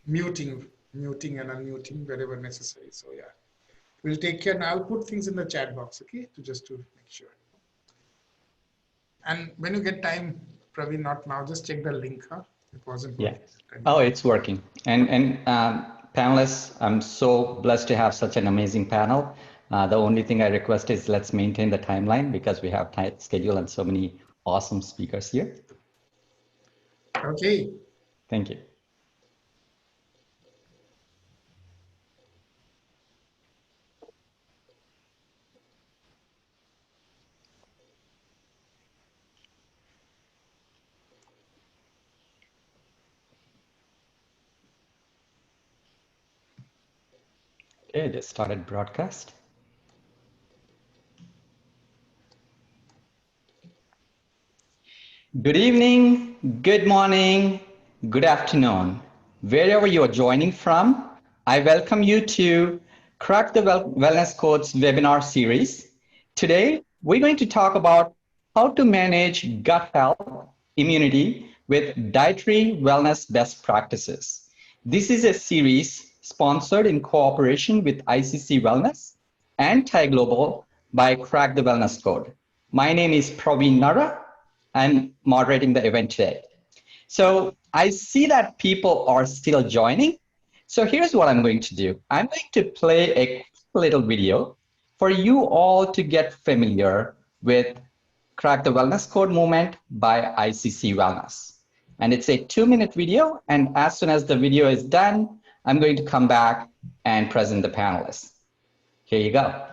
muting and unmuting wherever necessary. So yeah, we'll take care, and I'll put things in the chat box, okay, to make sure. And when you get time, Praveen, not now, just check the link, huh? It wasn't Yeah. working. Oh, it's working. And panelists, I'm so blessed to have such an amazing panel. The only thing I request is let's maintain the timeline because we have tight schedule and so many awesome speakers here. Okay. Thank you. Okay, just started broadcast. Good evening, good morning, good afternoon. Wherever you're joining from, I welcome you to Crack the Wellness Code's webinar series. Today, we're going to talk about how to manage gut health, immunity with dietary wellness best practices. This is a series sponsored in cooperation with ICC Wellness and Thai Global by Crack the Wellness Code. My name is Praveen Nara. I'm moderating the event today. So I see that people are still joining. So here's what I'm going to do. I'm going to play a quick little video for you all to get familiar with Crack the Wellness Code movement by ICC Wellness. And it's a 2-minute video. And as soon as the video is done, I'm going to come back and present the panelists. Here you go.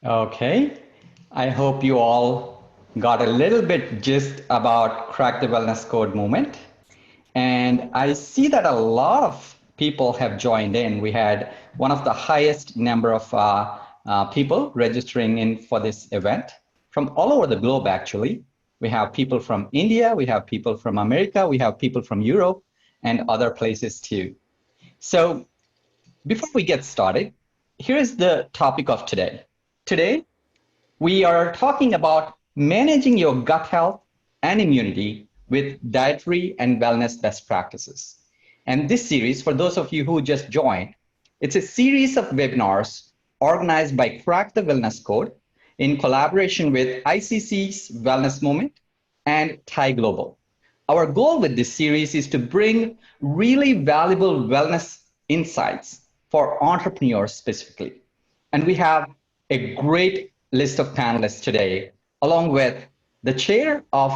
Okay, I hope you all got a little bit gist about Crack the Wellness Code movement. And I see that a lot of people have joined in. We had one of the highest number of people registering in for this event from all over the globe, actually. We have people from India, we have people from America, we have people from Europe and other places too. So before we get started, here is the topic of today. Today, we are talking about managing your gut health and immunity with dietary and wellness best practices. And this series, for those of you who just joined, it's a series of webinars organized by Crack the Wellness Code in collaboration with ICC's Wellness Movement and Thai Global. Our goal with this series is to bring really valuable wellness insights for entrepreneurs specifically. And we have a great list of panelists today, along with the chair of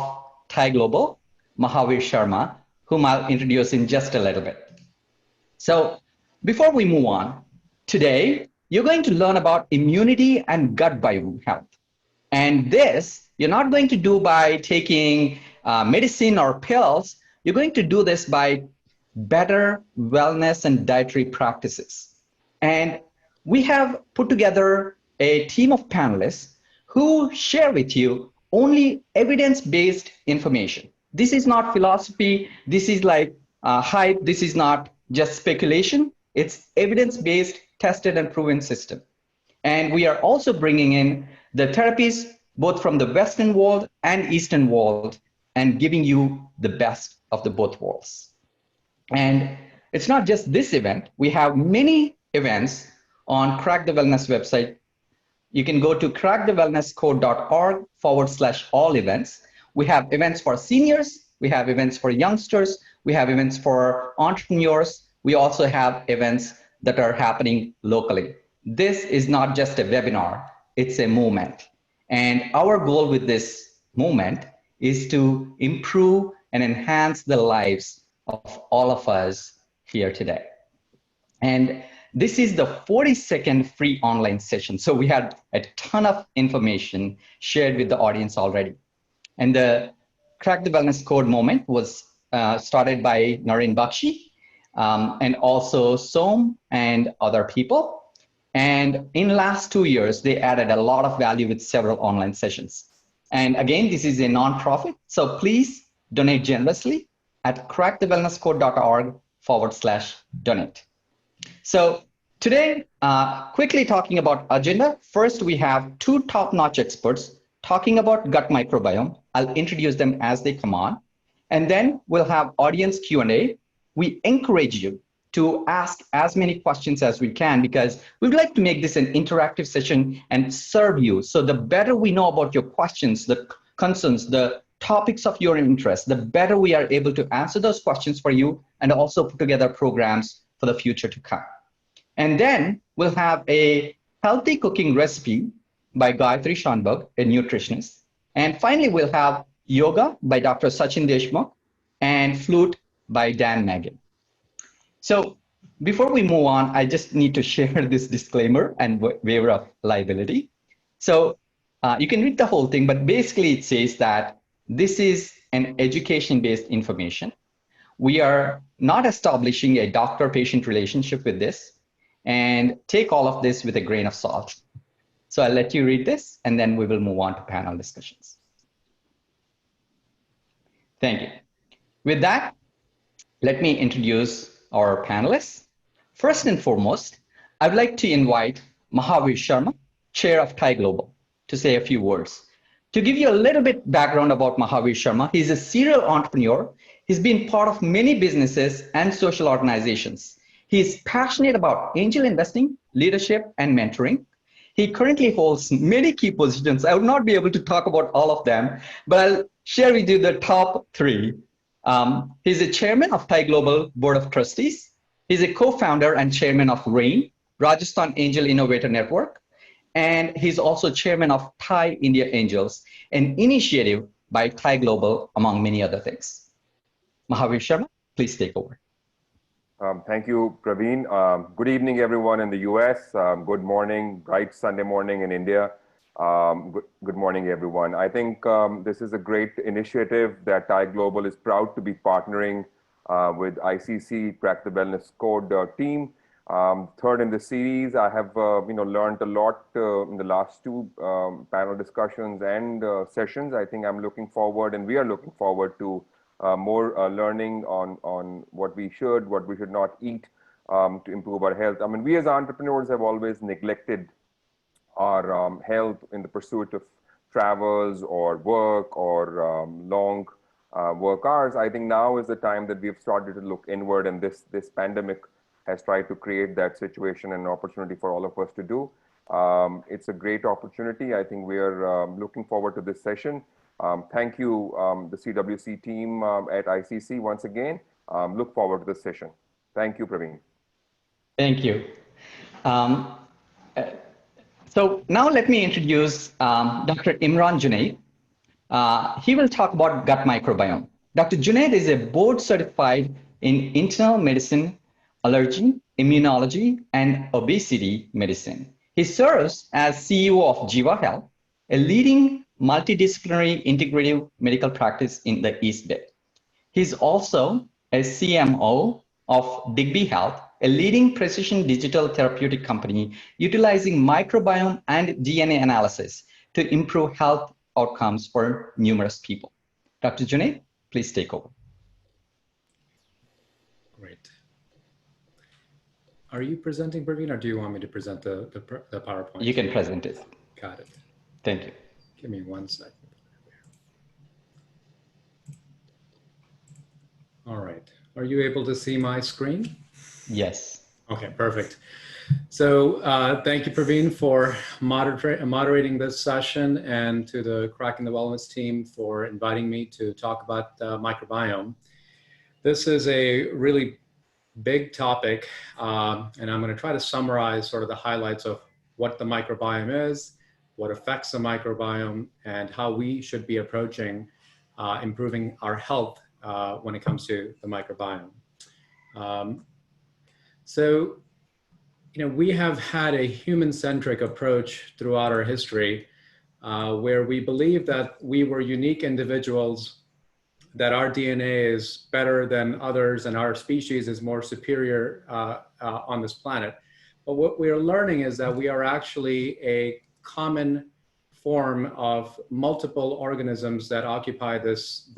Thai Global, Mahavir Sharma, whom I'll introduce in just a little bit. So before we move on, today you're going to learn about immunity and gut biome health. And this, you're not going to do by taking medicine or pills. You're going to do this by better wellness and dietary practices. And we have put together a team of panelists who share with you only evidence-based information. This is not philosophy. This is like hype. This is not just speculation. It's evidence-based, tested and proven system. And we are also bringing in the therapies both from the Western world and Eastern world and giving you the best of the both worlds. And it's not just this event. We have many events on Crack the Wellness website. You can go to crackthewellnesscode.org/all events. We have events for seniors. We have events for youngsters. We have events for entrepreneurs. We also have events that are happening locally. This is not just a webinar, it's a movement. And our goal with this movement is to improve and enhance the lives of all of us here today. And this is the 42nd free online session. So we had a ton of information shared with the audience already. And the Crack the Wellness Code movement was started by Nareen Bakshi and also Som and other people. And in the last 2 years, they added a lot of value with several online sessions. And again, this is a nonprofit. So please donate generously at crackthewellnesscode.org/donate. So today, quickly talking about agenda. First, we have two top-notch experts talking about gut microbiome. I'll introduce them as they come on. And then we'll have audience Q&A. We encourage you to ask as many questions as we can because we'd like to make this an interactive session and serve you. So the better we know about your questions, the concerns, the topics of your interest, the better we are able to answer those questions for you and also put together programs for the future to come. And then we'll have a healthy cooking recipe by Gayatri Schoenberg, a nutritionist. And finally, we'll have yoga by Dr. Sachin Deshmukh and flute by Dan Megan. So before we move on, I just need to share this disclaimer and waiver of liability. So you can read the whole thing, but basically it says that this is an education-based information. We are not establishing a doctor-patient relationship with this, and take all of this with a grain of salt. So I'll let you read this, and then we will move on to panel discussions. Thank you. With that, let me introduce our panelists. First and foremost, I'd like to invite Mahavir Sharma, Chair of Thai Global, to say a few words. To give you a little bit background about Mahavir Sharma, he's a serial entrepreneur. He's been part of many businesses and social organizations. He's passionate about angel investing, leadership, and mentoring. He currently holds many key positions. I would not be able to talk about all of them, but I'll share with you the top three. He's a chairman of Thai Global Board of Trustees. He's a co-founder and chairman of RAIN, Rajasthan Angel Innovator Network. And he's also chairman of Thai India Angels, an initiative by Thai Global, among many other things. Mahavir Sharma, please take over. Thank you, Praveen. Good evening, everyone in the US. Good morning, bright Sunday morning in India. Good morning, everyone. I think this is a great initiative that Thai Global is proud to be partnering with ICC Crack the Wellness Code team. Third in the series, I have learned a lot in the last two panel discussions and sessions. I think I'm looking forward, and we are looking forward to more learning on what we should not eat to improve our health. I mean, we as entrepreneurs have always neglected our health in the pursuit of travels or work or long work hours. I think now is the time that we've started to look inward, and this pandemic has tried to create that situation and opportunity for all of us to do. It's a great opportunity. I think we are looking forward to this session. Thank you, the CWC team at ICC once again. Look forward to this session. Thank you, Praveen. Thank you. So now let me introduce Dr. Imran Junaid. He will talk about gut microbiome. Dr. Junaid is a board certified in internal medicine allergy, immunology, and obesity medicine. He serves as CEO of Jiva Health, a leading multidisciplinary integrative medical practice in the East Bay. He's also a CMO of Digby Health, a leading precision digital therapeutic company utilizing microbiome and DNA analysis to improve health outcomes for numerous people. Dr. Junaid, please take over. Great. Are you presenting, Praveen, or do you want me to present the PowerPoint? You can present it. Got it. Thank you. Give me 1 second. All right. Are you able to see my screen? Yes. Okay, perfect. So thank you, Praveen, for moderating this session, and to the Cracking the Wellness team for inviting me to talk about the microbiome. This is a really big topic, and I'm going to try to summarize sort of the highlights of what the microbiome is, what affects the microbiome, and how we should be approaching improving our health when it comes to the microbiome. So, we have had a human-centric approach throughout our history, where we believe that we were unique individuals, that our DNA is better than others, and our species is more superior on this planet. But what we are learning is that we are actually a common form of multiple organisms that occupy this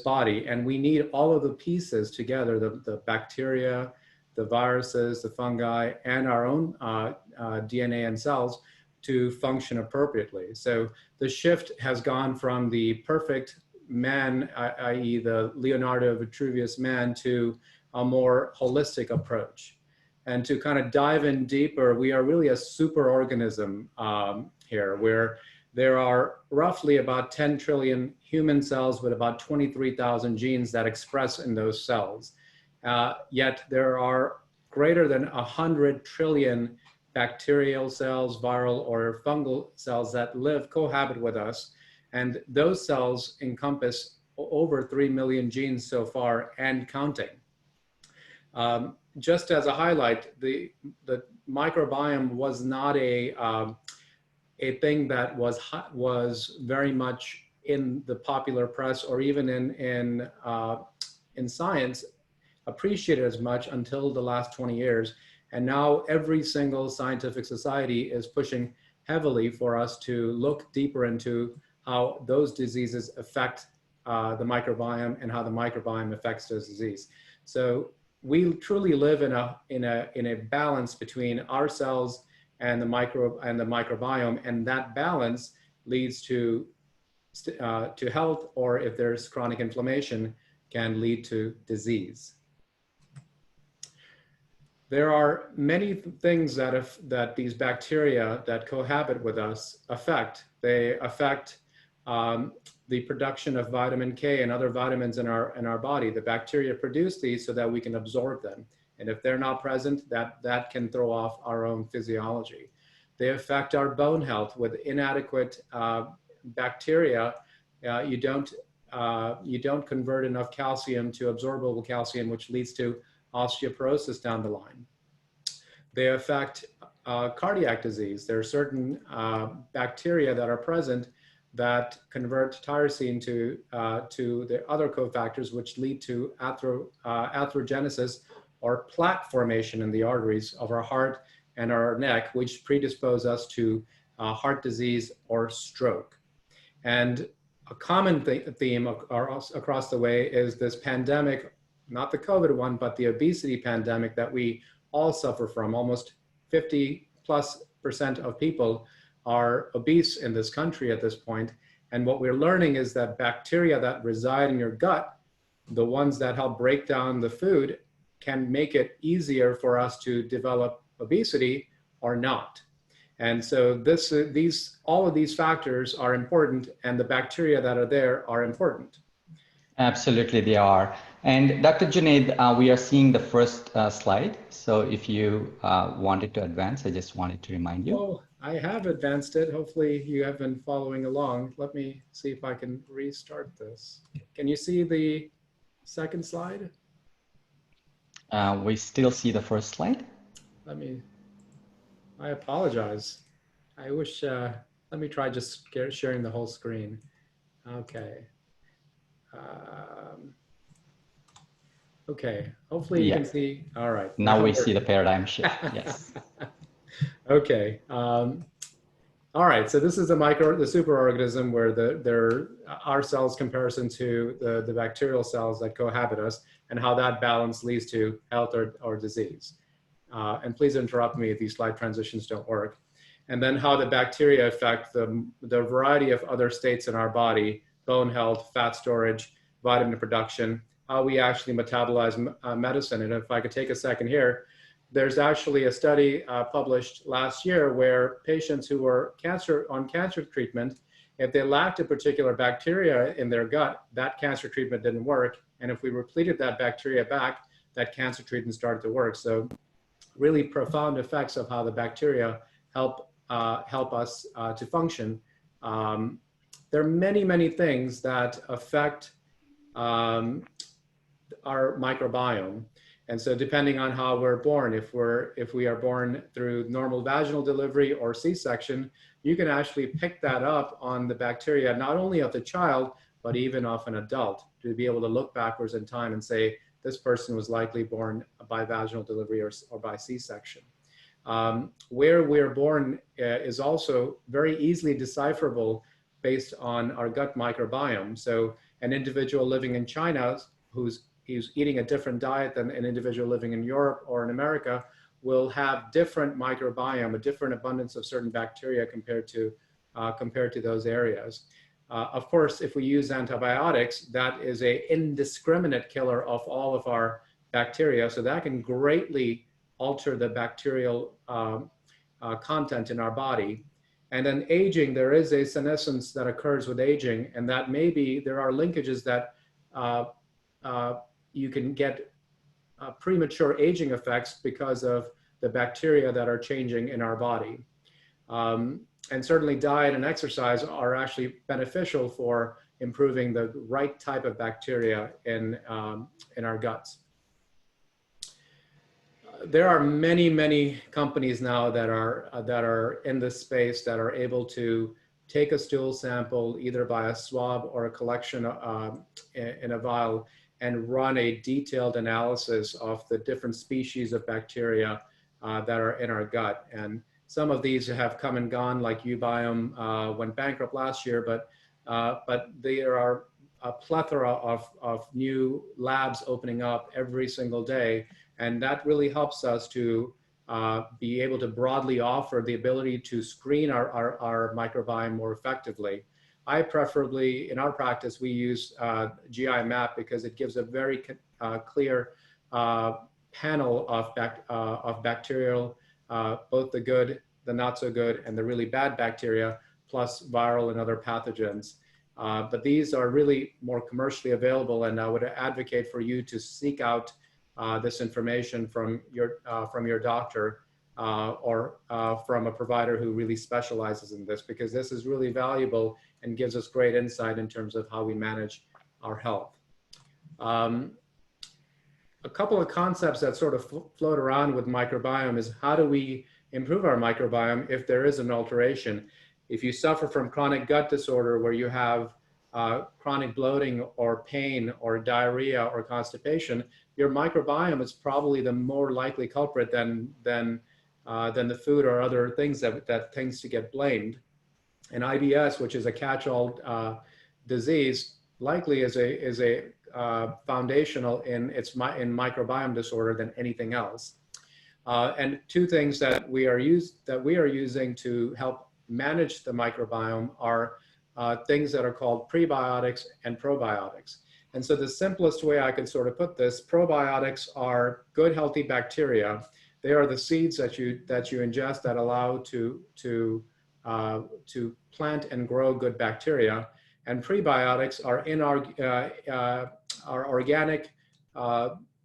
body, and we need all of the pieces together: the bacteria, the viruses, the fungi, and our own DNA and cells to function appropriately. So the shift has gone from the perfect man, i.e. the Leonardo Vitruvius man, to a more holistic approach. And to kind of dive in deeper, we are really a superorganism here, where there are roughly about 10 trillion human cells with about 23,000 genes that express in those cells. Yet there are greater than 100 trillion bacterial cells, viral or fungal cells that cohabit with us. And those cells encompass over 3 million genes so far and counting. Just as a highlight, the microbiome was not a thing that was very much in the popular press or even in science appreciated as much until the last 20 years. And now every single scientific society is pushing heavily for us to look deeper into how those diseases affect the microbiome and how the microbiome affects those diseases. So we truly live in a balance between ourselves and the microbiome, and that balance leads to health, or if there's chronic inflammation, can lead to disease. There are many things that these bacteria that cohabit with us affect. They affect the production of vitamin K and other vitamins in our body. The bacteria produce these so that we can absorb them. And if they're not present, that can throw off our own physiology. They affect our bone health. With inadequate bacteria, you don't convert enough calcium to absorbable calcium, which leads to osteoporosis down the line. They affect cardiac disease. There are certain bacteria that are present that convert tyrosine to the other cofactors, which lead to atherogenesis, or plaque formation in the arteries of our heart and our neck, which predispose us to heart disease or stroke. And a common theme across the way is this pandemic, not the COVID one, but the obesity pandemic that we all suffer from. Almost 50+% of people are obese in this country at this point. And what we're learning is that bacteria that reside in your gut, the ones that help break down the food, can make it easier for us to develop obesity or not. And so all of these factors are important, and the bacteria that are there are important. Absolutely, they are. And Dr. Junaid, we are seeing the first slide. So if you wanted to advance, I just wanted to remind you. Oh, I have advanced it. Hopefully you have been following along. Let me see if I can restart this. Can you see the second slide? We still see the first slide. I apologize. I wish, let me try just sharing the whole screen. Okay. Okay, hopefully you can see. All right. Now we see the paradigm shift, yes. Okay. All right, so this is the superorganism where our cells comparison to the bacterial cells that cohabit us, and how that balance leads to health or disease. And please interrupt me if these slide transitions don't work. And then how the bacteria affect the variety of other states in our body: bone health, fat storage, vitamin production, how we actually metabolize medicine. And if I could take a second here, there's actually a study published last year where patients who were on cancer treatment, if they lacked a particular bacteria in their gut, that cancer treatment didn't work. And if we repleted that bacteria back, that cancer treatment started to work. So really profound effects of how the bacteria help us to function. There are many, many things that affect our microbiome. And so depending on how we're born, if we are born through normal vaginal delivery or C-section, you can actually pick that up on the bacteria, not only of the child, but even of an adult, to be able to look backwards in time and say, this person was likely born by vaginal delivery or by C-section. Where we're born is also very easily decipherable based on our gut microbiome. So an individual living in China who's eating a different diet than an individual living in Europe or in America will have different microbiome, a different abundance of certain bacteria compared to those areas. Of course, if we use antibiotics, that is an indiscriminate killer of all of our bacteria. So that can greatly alter the bacterial content in our body. And then aging, there is a senescence that occurs with aging, and that there are linkages that you can get premature aging effects because of the bacteria that are changing in our body. And certainly diet and exercise are actually beneficial for improving the right type of bacteria in our guts. There are many, many companies now that are in this space that are able to take a stool sample either by a swab or a collection in a vial and run a detailed analysis of the different species of bacteria that are in our gut. And some of these have come and gone, like Ubiome went bankrupt last year, but there are a plethora of new labs opening up every single day. And that really helps us to be able to broadly offer the ability to screen our microbiome more effectively. I preferably, in our practice, we use GI Map because it gives a very clear panel of bacterial, both the good, the not so good, and the really bad bacteria, plus viral and other pathogens. But these are really more commercially available, and I would advocate for you to seek out this information from your doctor or from a provider who really specializes in this, because this is really valuable and gives us great insight in terms of how we manage our health. A couple of concepts that sort of float around with microbiome is how do we improve our microbiome if there is an alteration? If you suffer from chronic gut disorder where you have chronic bloating or pain or diarrhea or constipation, your microbiome is probably the more likely culprit than the food or other things that tends to get blamed. And IBS, which is a catch-all disease, likely is a foundational in microbiome disorder than anything else. And two things that we are using to help manage the microbiome are things that are called prebiotics and probiotics. And so the simplest way I can sort of put this, probiotics are good, healthy bacteria. They are the seeds that you ingest that allow to plant and grow good bacteria. And prebiotics are in our organic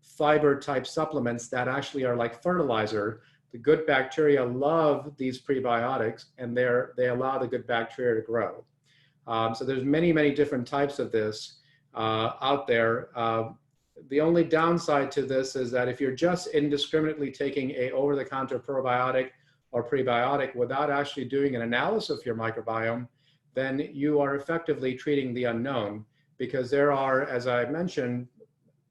fiber type supplements that actually are like fertilizer. The good bacteria love these prebiotics, and they allow the good bacteria to grow. So there's many, many different types of this out there. The only downside to this is that if you're just indiscriminately taking a over-the-counter probiotic or prebiotic without actually doing an analysis of your microbiome, then you are effectively treating the unknown, because there are, as I mentioned,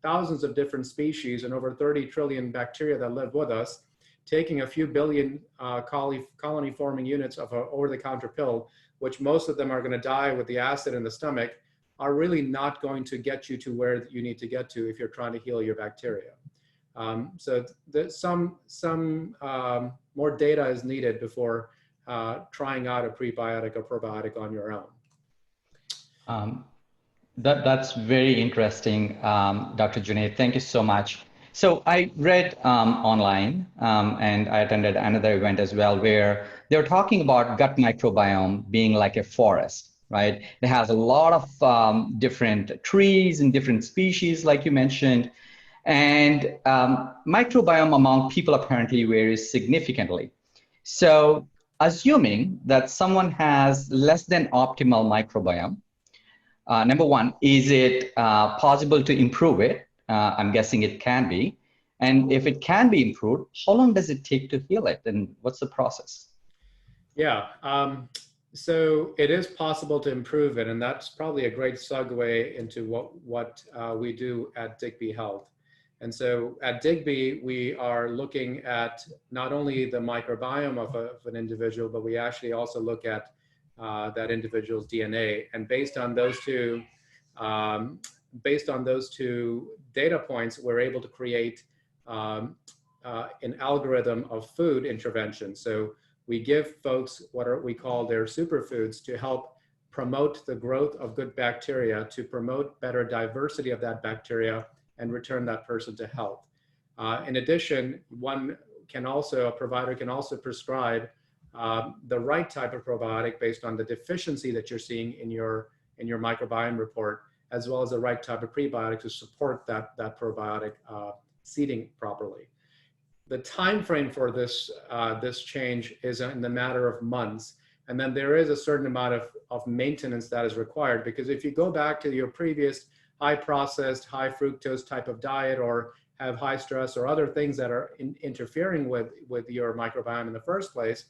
thousands of different species and over 30 trillion bacteria that live with us. Taking a few billion colony-forming units of an over-the-counter pill, which most of them are going to die with the acid in the stomach, are really not going to get you to where you need to get to if you're trying to heal your bacteria. So some more data is needed before trying out a prebiotic or probiotic on your own. That's very interesting, Dr. Junaid. Thank you so much. So I read online and I attended another event as well where they were talking about gut microbiome being like a forest, right? It has a lot of different trees and different species, like you mentioned. And microbiome among people apparently varies significantly. So assuming that someone has less than optimal microbiome, number one, is it possible to improve it? I'm guessing it can be. And if it can be improved, how long does it take to heal it? And what's the process? Yeah, so it is possible to improve it. And that's probably a great segue into what we do at Digby Health. And so at Digby, we are looking at not only the microbiome of an individual, but we actually also look at that individual's DNA. And based on those two data points, we're able to create an algorithm of food intervention. So we give folks what we call their superfoods to help promote the growth of good bacteria, to promote better diversity of that bacteria and return that person to health. In addition, a provider can also prescribe the right type of probiotic based on the deficiency that you're seeing in your microbiome report, as well as the right type of prebiotic to support that probiotic seeding properly. The time frame for this change is in the matter of months, and then there is a certain amount of maintenance that is required, because if you go back to your previous high processed, high fructose type of diet, or have high stress or other things that are interfering with your microbiome in the first place,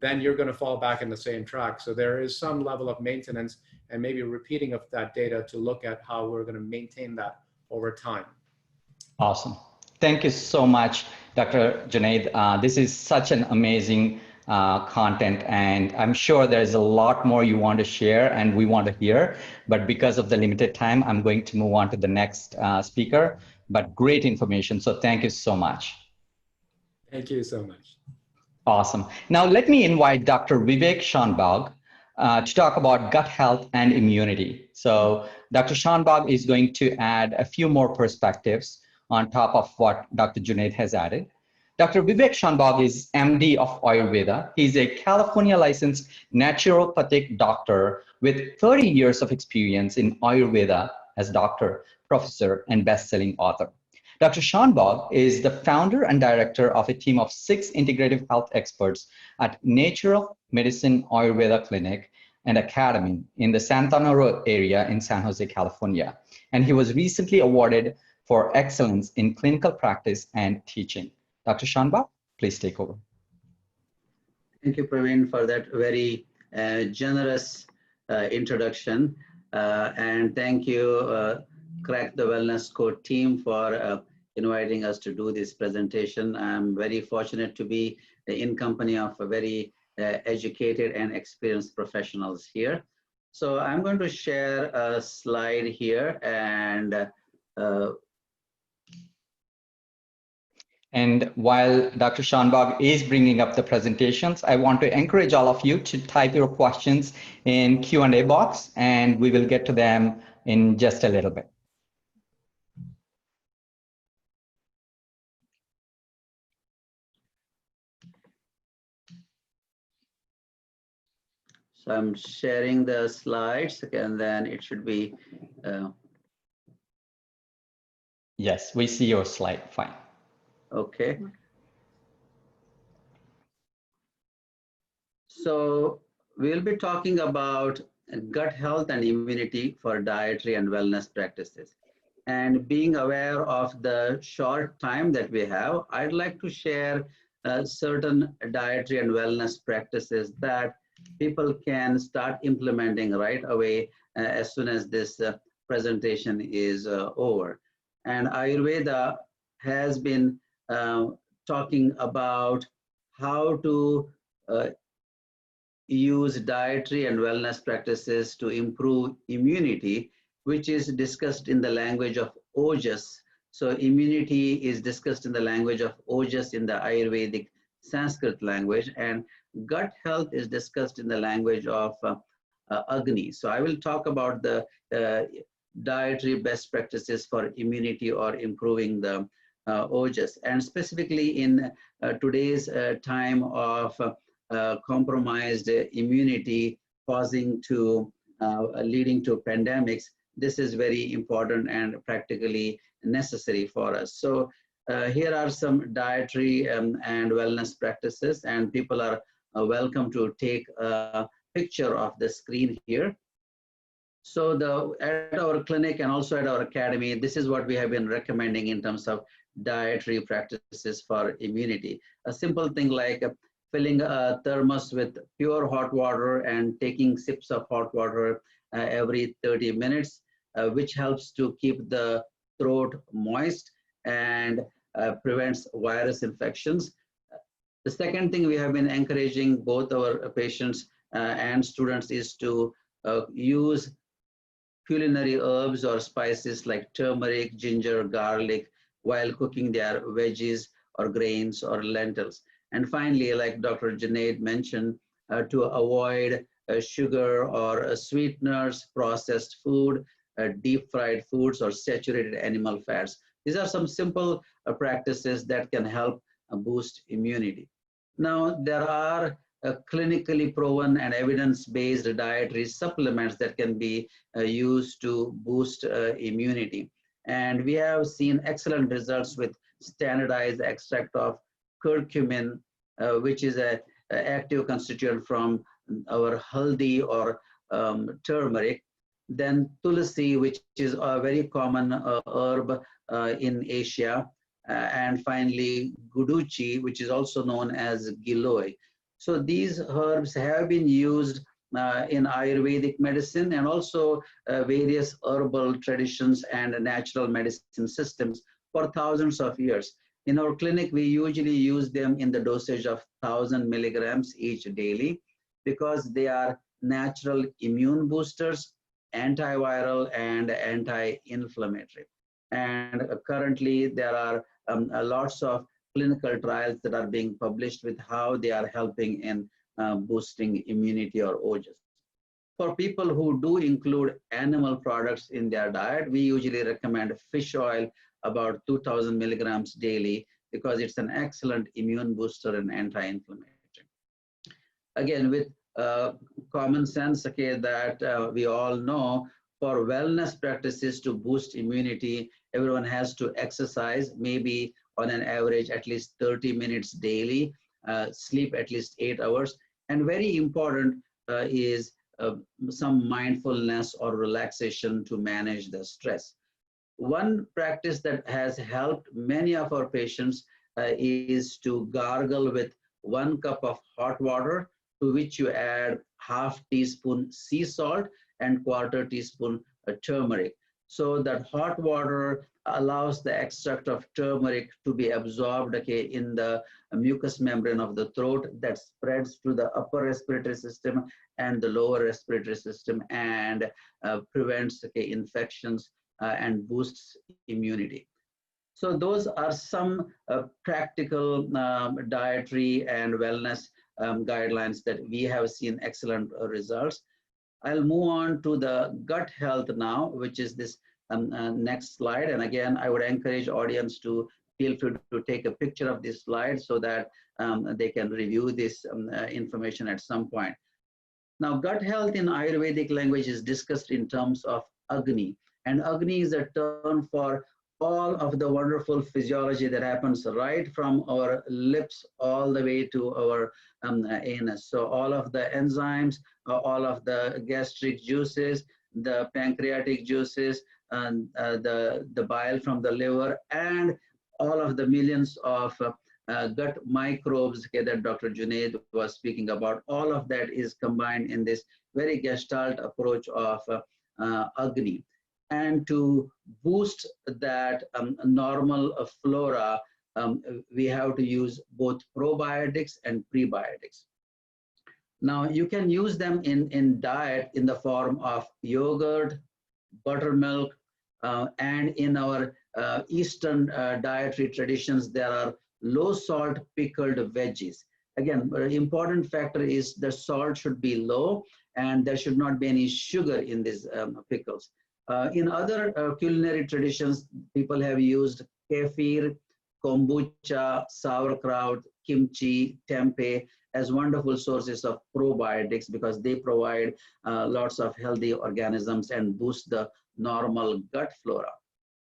then you're going to fall back in the same track. So there is some level of maintenance and maybe repeating of that data to look at how we're going to maintain that over time. Awesome. Thank you so much, Dr. Junaid. This is such an amazing content, and I'm sure there's a lot more you want to share and we want to hear, but because of the limited time, I'm going to move on to the next speaker, but great information. So thank you so much. Thank you so much. Awesome. Now let me invite Dr. Vivek Shanbhag to talk about gut health and immunity. So Dr. Shanbhag is going to add a few more perspectives on top of what Dr. Junaid has added. Dr. Vivek Shanbhag is MD of Ayurveda. He's a California licensed naturopathic doctor with 30 years of experience in Ayurveda as doctor, professor, and best-selling author. Dr. Shanbhag is the founder and director of a team of 6 integrative health experts at Natural Medicine Ayurveda Clinic and Academy in the Santa Ana area in San Jose, California. And he was recently awarded for excellence in clinical practice and teaching. Dr. Shanbhag, please take over. Thank you, Praveen, for that very generous introduction. And thank you, Crack the Wellness Code team for inviting us to do this presentation. I'm very fortunate to be in company of a very educated and experienced professionals here. So I'm going to share a slide here and while Dr. Shanbhag is bringing up the presentations, I want to encourage all of you to type your questions in Q&A box, and we will get to them in just a little bit. So I'm sharing the slides, and then it should be. Yes, we see your slide, fine. Okay. So we'll be talking about gut health and immunity for dietary and wellness practices. And being aware of the short time that we have, I'd like to share certain dietary and wellness practices that people can start implementing right away as soon as this presentation is over. And Ayurveda has been talking about how to use dietary and wellness practices to improve immunity, which is discussed in the language of Ojas. So immunity is discussed in the language of Ojas in the Ayurvedic Sanskrit language, and gut health is discussed in the language of Agni. So I will talk about the dietary best practices for immunity or improving the Ojas. And specifically in today's time of compromised immunity causing to leading to pandemics, this is very important and practically necessary for us. So here are some dietary and wellness practices, and people are welcome to take a picture of the screen here. So at our clinic and also at our academy, this is what we have been recommending in terms of dietary practices for immunity. A simple thing like filling a thermos with pure hot water and taking sips of hot water every 30 minutes, which helps to keep the throat moist and prevents virus infections. The second thing we have been encouraging both our patients and students is to use culinary herbs or spices like turmeric, ginger, garlic while cooking their veggies or grains or lentils. And finally, like Dr. Junaid mentioned, to avoid sugar or sweeteners, processed food, deep fried foods, or saturated animal fats. These are some simple practices that can help boost immunity. Now, there are clinically proven and evidence-based dietary supplements that can be used to boost immunity. And we have seen excellent results with standardized extract of curcumin, which is an active constituent from our haldi or turmeric. Then tulsi, which is a very common herb in Asia. And finally, guduchi, which is also known as giloy. So these herbs have been used in Ayurvedic medicine and also various herbal traditions and natural medicine systems for thousands of years. In our clinic, we usually use them in the dosage of 1,000 milligrams each daily because they are natural immune boosters, antiviral, and anti-inflammatory. And currently, there are lots of clinical trials that are being published with how they are helping in boosting immunity or Ojas. For people who do include animal products in their diet, we usually recommend fish oil about 2,000 milligrams daily because it's an excellent immune booster and anti-inflammatory. Again, with common sense, okay, that we all know, for wellness practices to boost immunity, everyone has to exercise, maybe on an average at least 30 minutes daily, sleep at least 8 hours, and very important is some mindfulness or relaxation to manage the stress. One practice that has helped many of our patients is to gargle with 1 cup of hot water, to which you add half teaspoon sea salt and 1/4 teaspoon turmeric. So that hot water allows the extract of turmeric to be absorbed, okay, in the mucous membrane of the throat that spreads to the upper respiratory system and the lower respiratory system and prevents, okay, infections and boosts immunity. So those are some practical dietary and wellness guidelines that we have seen excellent results. I'll move on to the gut health now, which is this next slide. And again, I would encourage audience to feel free to take a picture of this slide so that they can review this information at some point. Now, gut health in Ayurvedic language is discussed in terms of Agni. And Agni is a term for all of the wonderful physiology that happens right from our lips all the way to our anus. So all of the enzymes, all of the gastric juices, the pancreatic juices, and the bile from the liver, and all of the millions of gut microbes, okay, that Dr. Junaid was speaking about. All of that is combined in this very gestalt approach of Agni. And to boost that normal flora, we have to use both probiotics and prebiotics. Now, you can use them in diet in the form of yogurt, buttermilk, and in our Eastern dietary traditions, there are low salt pickled veggies. Again, an important factor is the salt should be low and there should not be any sugar in these pickles. In other culinary traditions, people have used kefir, kombucha, sauerkraut, kimchi, tempeh as wonderful sources of probiotics because they provide lots of healthy organisms and boost the normal gut flora.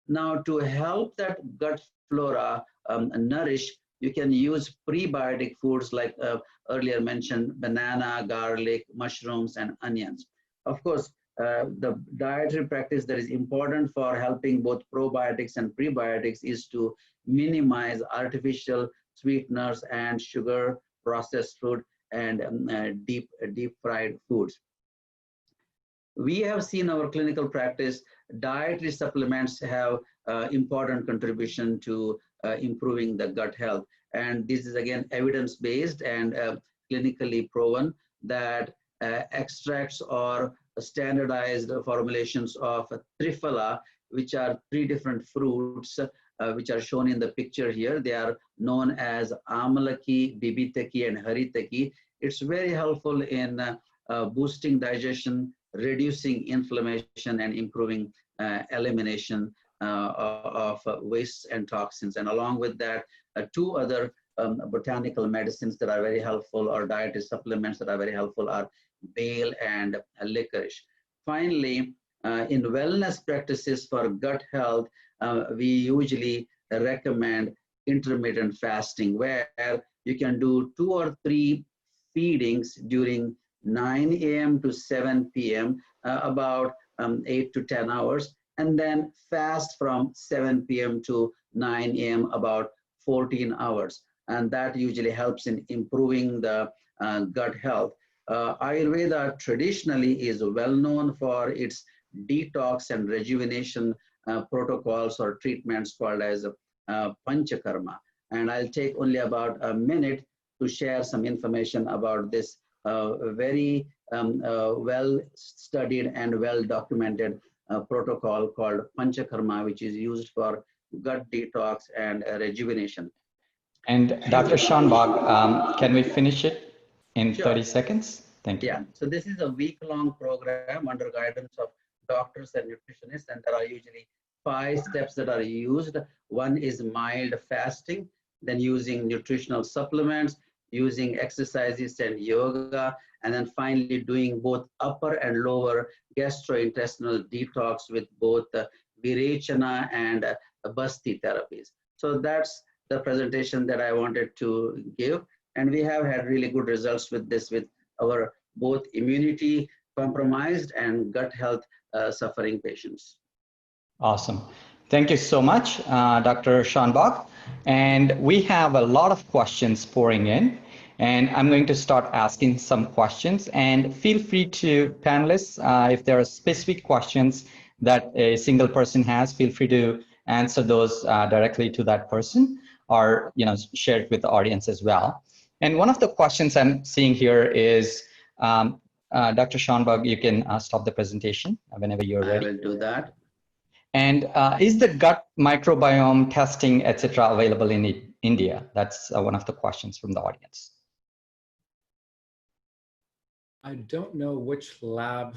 Now, to help that gut flora nourish, you can use prebiotic foods like earlier mentioned banana, garlic, mushrooms, and onions. Of course, the dietary practice that is important for helping both probiotics and prebiotics is to minimize artificial sweeteners and sugar, processed food, and deep fried foods. We have seen our clinical practice, dietary supplements have important contribution to improving the gut health. And this is again evidence-based and clinically proven that extracts or standardized formulations of Triphala, which are 3 different fruits, which are shown in the picture here. They are known as Amalaki, Bibitaki, and Haritaki. It's very helpful in boosting digestion, reducing inflammation, and improving elimination of wastes and toxins. And along with that, 2 other botanical medicines that are very helpful, or dietary supplements that are very helpful, are bael and licorice. Finally, in wellness practices for gut health, we usually recommend intermittent fasting, where you can do 2 or 3 feedings during 9 a.m. to 7 p.m., about 8 to 10 hours, and then fast from 7 p.m. to 9 a.m., about 14 hours. And that usually helps in improving the gut health. Ayurveda traditionally is well known for its detox and rejuvenation protocols or treatments called as Panchakarma. And I'll take only about a minute to share some information about this very well studied and well documented protocol called Panchakarma, which is used for gut detox and rejuvenation. And Dr. Schonbach, can we finish it in Sure. 30 seconds? Thank you. Yeah, so this is a week-long program under guidance of doctors and nutritionists, and there are usually 5 steps that are used. One is mild fasting, then using nutritional supplements, using exercises and yoga, and then finally doing both upper and lower gastrointestinal detox with both Virechana and Basti therapies. So that's the presentation that I wanted to give. And we have had really good results with this, with our both immunity compromised and gut health suffering patients. Awesome. Thank you so much, Dr. Schonbach. And we have a lot of questions pouring in, and I'm going to start asking some questions. And feel free to, panelists, if there are specific questions that a single person has, feel free to answer those directly to that person, or share it with the audience as well. And one of the questions I'm seeing here is, Dr. Schonbach, you can stop the presentation whenever you're ready. I will do that. And is the gut microbiome testing, etc., available in India? That's one of the questions from the audience. I don't know which lab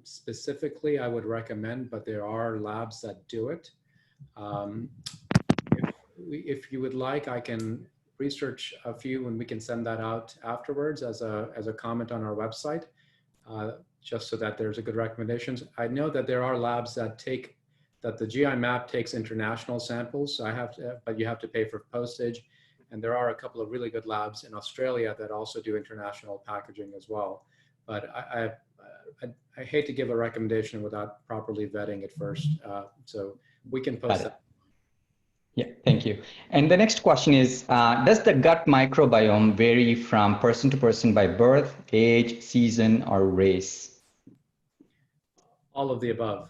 specifically I would recommend, but there are labs that do it. If you would like, I can research a few and we can send that out afterwards as a comment on our website, just so that there's a good recommendations. I know that there are labs that the GI map takes international samples, but you have to pay for postage. And there are a couple of really good labs in Australia that also do international packaging as well. but I hate to give a recommendation without properly vetting it first. So we can post that. Yeah, thank you. And the next question is, does the gut microbiome vary from person to person by birth, age, season, or race? All of the above.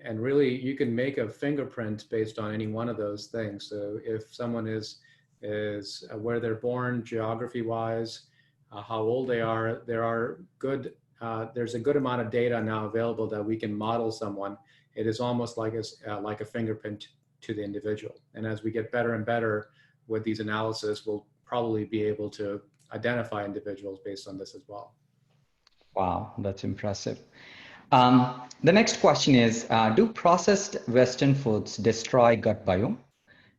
And really, you can make a fingerprint based on any one of those things. So if someone is where they're born, geography-wise, how old they are, there's a good amount of data now available that we can model someone. It is almost like a fingerprint to the individual. And as we get better and better with these analysis, we'll probably be able to identify individuals based on this as well. Wow, that's impressive. The next question is, do processed Western foods destroy gut biome?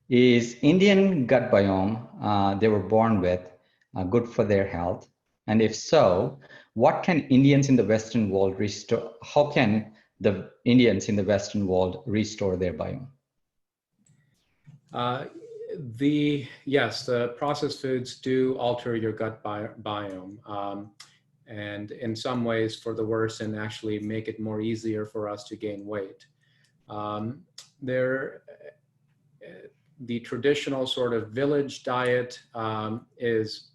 Is Indian gut biome they were born with good for their health? And if so, what can Indians in the Western world restore? How can the Indians in the Western world restore their biome? Yes, the processed foods do alter your gut biome. And in some ways for the worse, and actually make it more easier for us to gain weight. The traditional sort of village diet is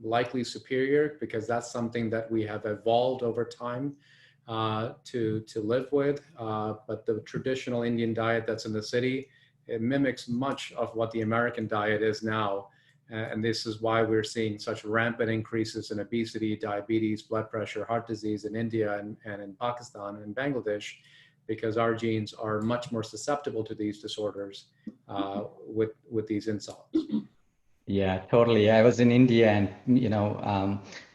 likely superior because that's something that we have evolved over time to live with. But the traditional Indian diet that's in the city, it mimics much of what the American diet is now. And this is why we're seeing such rampant increases in obesity, diabetes, blood pressure, heart disease in India and in Pakistan and Bangladesh, because our genes are much more susceptible to these disorders with these insults. Yeah, totally. I was in India, and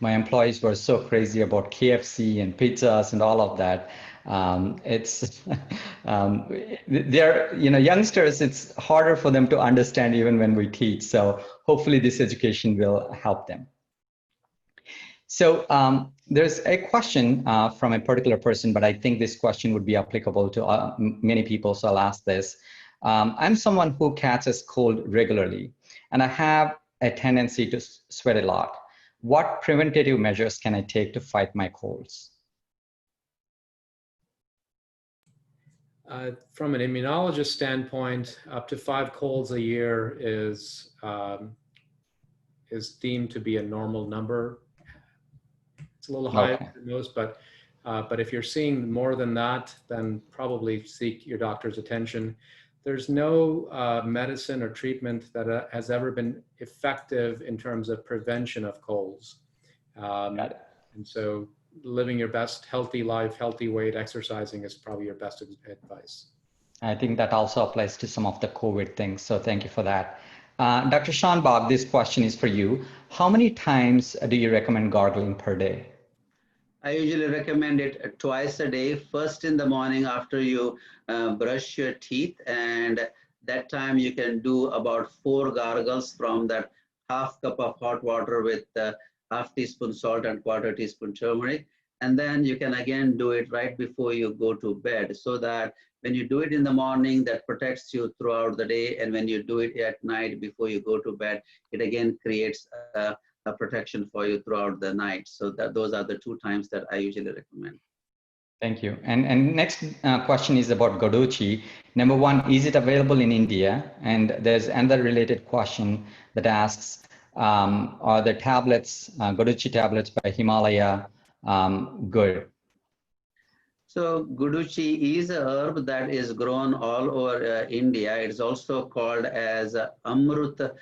my employees were so crazy about KFC and pizzas and all of that. They're youngsters. It's harder for them to understand even when we teach. So hopefully this education will help them. So there's a question from a particular person, but I think this question would be applicable to many people. So I'll ask this. I'm someone who catches cold regularly, and I have a tendency to sweat a lot. What preventative measures can I take to fight my colds? From an immunologist standpoint, up to 5 colds a year is deemed to be a normal number. It's a little higher than most, but if you're seeing more than that, then probably seek your doctor's attention. There's no medicine or treatment that has ever been effective in terms of prevention of colds. And so living your best healthy life, healthy weight, exercising is probably your best advice. I think that also applies to some of the COVID things. So thank you for that. Dr. Shanbhag, this question is for you. How many times do you recommend gargling per day? I usually recommend it twice a day, first in the morning after you brush your teeth, and that time you can do about 4 gargles from that half cup of hot water with half teaspoon salt and quarter teaspoon turmeric. And then you can again do it right before you go to bed, so that when you do it in the morning, that protects you throughout the day. And when you do it at night before you go to bed, it again creates a protection for you throughout the night. So those are the 2 times that I usually recommend. Thank you. And next question is about Goduchi. Number 1, is it available in India? And there's another related question that asks, are the tablets, Goduchi tablets by Himalaya, good? So Guduchi is a herb that is grown all over India. It's also called as Amruta,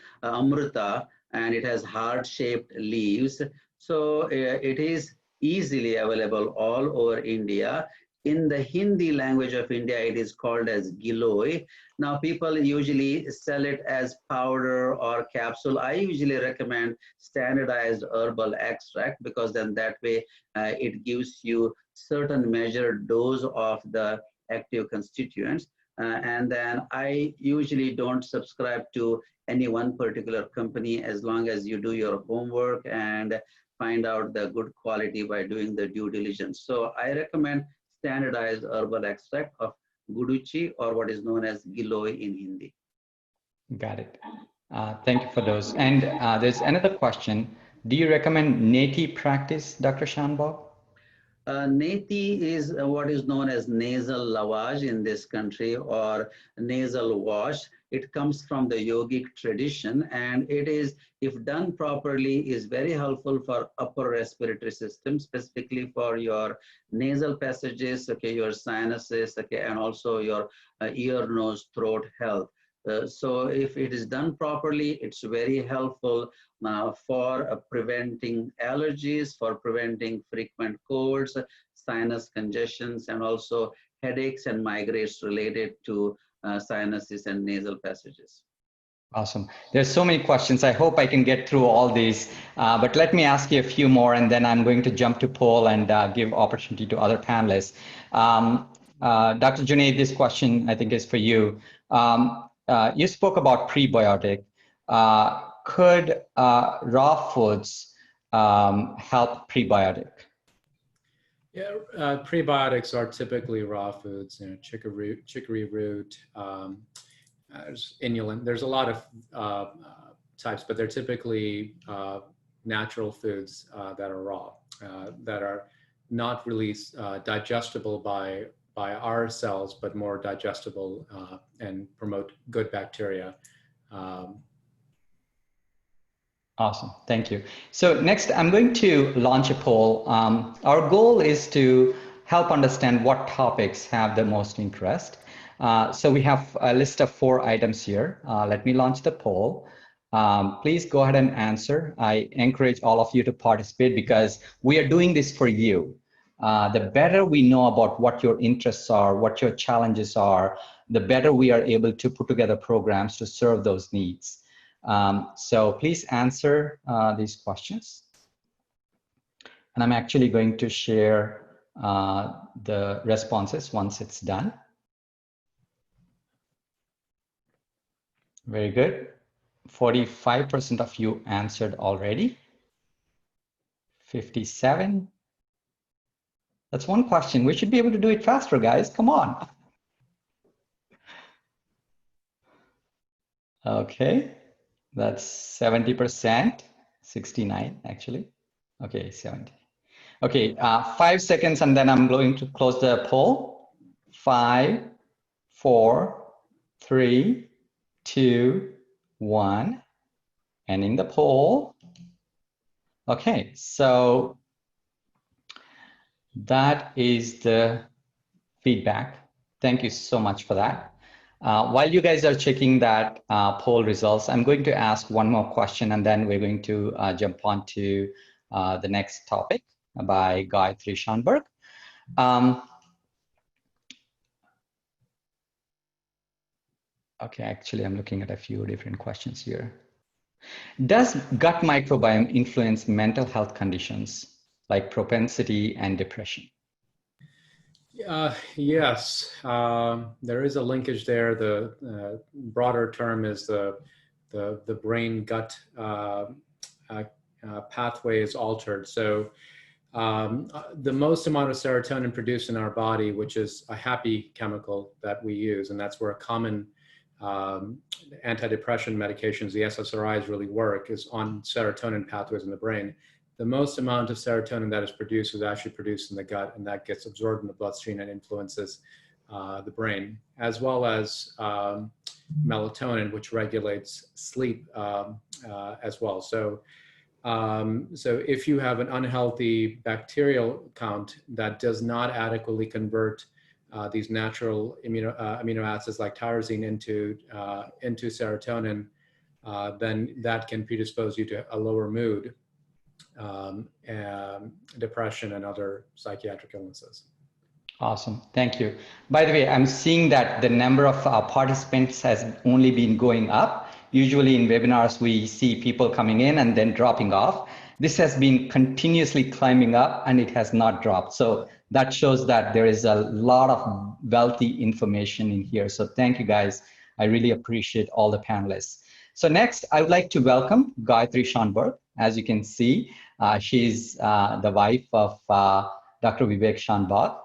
and it has heart-shaped leaves. So it is easily available all over India. In the Hindi language of India, it is called as Giloy. Now, people usually sell it as powder or capsule. I usually recommend standardized herbal extract, because then that way it gives you certain measured dose of the active constituents. And then I usually don't subscribe to any one particular company, as long as you do your homework and find out the good quality by doing the due diligence. So I recommend standardized herbal extract of Guduchi, or what is known as Giloy in Hindi. Got it. Thank you for those. And there's another question Do you recommend Neti practice, Dr. Shanbhag? Neti is what is known as nasal lavage in this country, or nasal wash. It comes from the yogic tradition, and it is, if done properly, is very helpful for upper respiratory system, specifically for your nasal passages, okay, your sinuses, okay, and also your ear, nose, throat health. So if it is done properly, it's very helpful for preventing allergies, for preventing frequent colds, sinus congestions, and also headaches and migraines related to sinuses and nasal passages. Awesome. There's so many questions. I hope I can get through all these, but let me ask you a few more, and then I'm going to jump to poll and give opportunity to other panelists. Dr. Junaid, this question I think is for you. You spoke about prebiotic. Could raw foods help prebiotic? Yeah, prebiotics are typically raw foods, chicory root, there's inulin. There's a lot of types, but they're typically natural foods that are raw, that are not really digestible by our cells, but more digestible and promote good bacteria. Awesome, thank you. So next, I'm going to launch a poll. Our goal is to help understand what topics have the most interest. So we have a list of 4 items here. Let me launch the poll. Please go ahead and answer. I encourage all of you to participate because we are doing this for you. The better we know about what your interests are, what your challenges are, the better we are able to put together programs to serve those needs. So please answer these questions. And I'm actually going to share the responses once it's done. Very good. 45% of you answered already. 57. That's one question. We should be able to do it faster, guys. Come on. Okay. That's 70%, 69 actually. Okay, 70. Okay, 5 seconds and then I'm going to close the poll. 5, 4, 3, 2, 1. Ending the poll. Okay, so that is the feedback. Thank you so much for that. While you guys are checking that poll results, I'm going to ask one more question and then we're going to jump on to the next topic by Gayatri Shanbhag. Okay, actually, I'm looking at a few different questions here. Does gut microbiome influence mental health conditions like propensity and depression? Yes, there is a linkage there. The broader term is the brain-gut pathway is altered. So the most amount of serotonin produced in our body, which is a happy chemical that we use, and that's where a common antidepressant medications, the SSRIs, really work, is on serotonin pathways in the brain. The most amount of serotonin that is produced is actually produced in the gut, and that gets absorbed in the bloodstream and influences the brain, as well as melatonin, which regulates sleep as well. So, so if you have an unhealthy bacterial count that does not adequately convert these natural amino acids like tyrosine into serotonin, then that can predispose you to a lower mood, and depression and other psychiatric illnesses. Awesome, thank you. By the way, I'm seeing that the number of participants has only been going up. Usually in webinars, we see people coming in and then dropping off. This has been continuously climbing up and it has not dropped. So that shows that there is a lot of wealthy information in here. So thank you guys. I really appreciate all the panelists. So next, I would like to welcome Gayatri Shanbhag. As you can see, she's the wife of Dr. Vivek Shanbhag.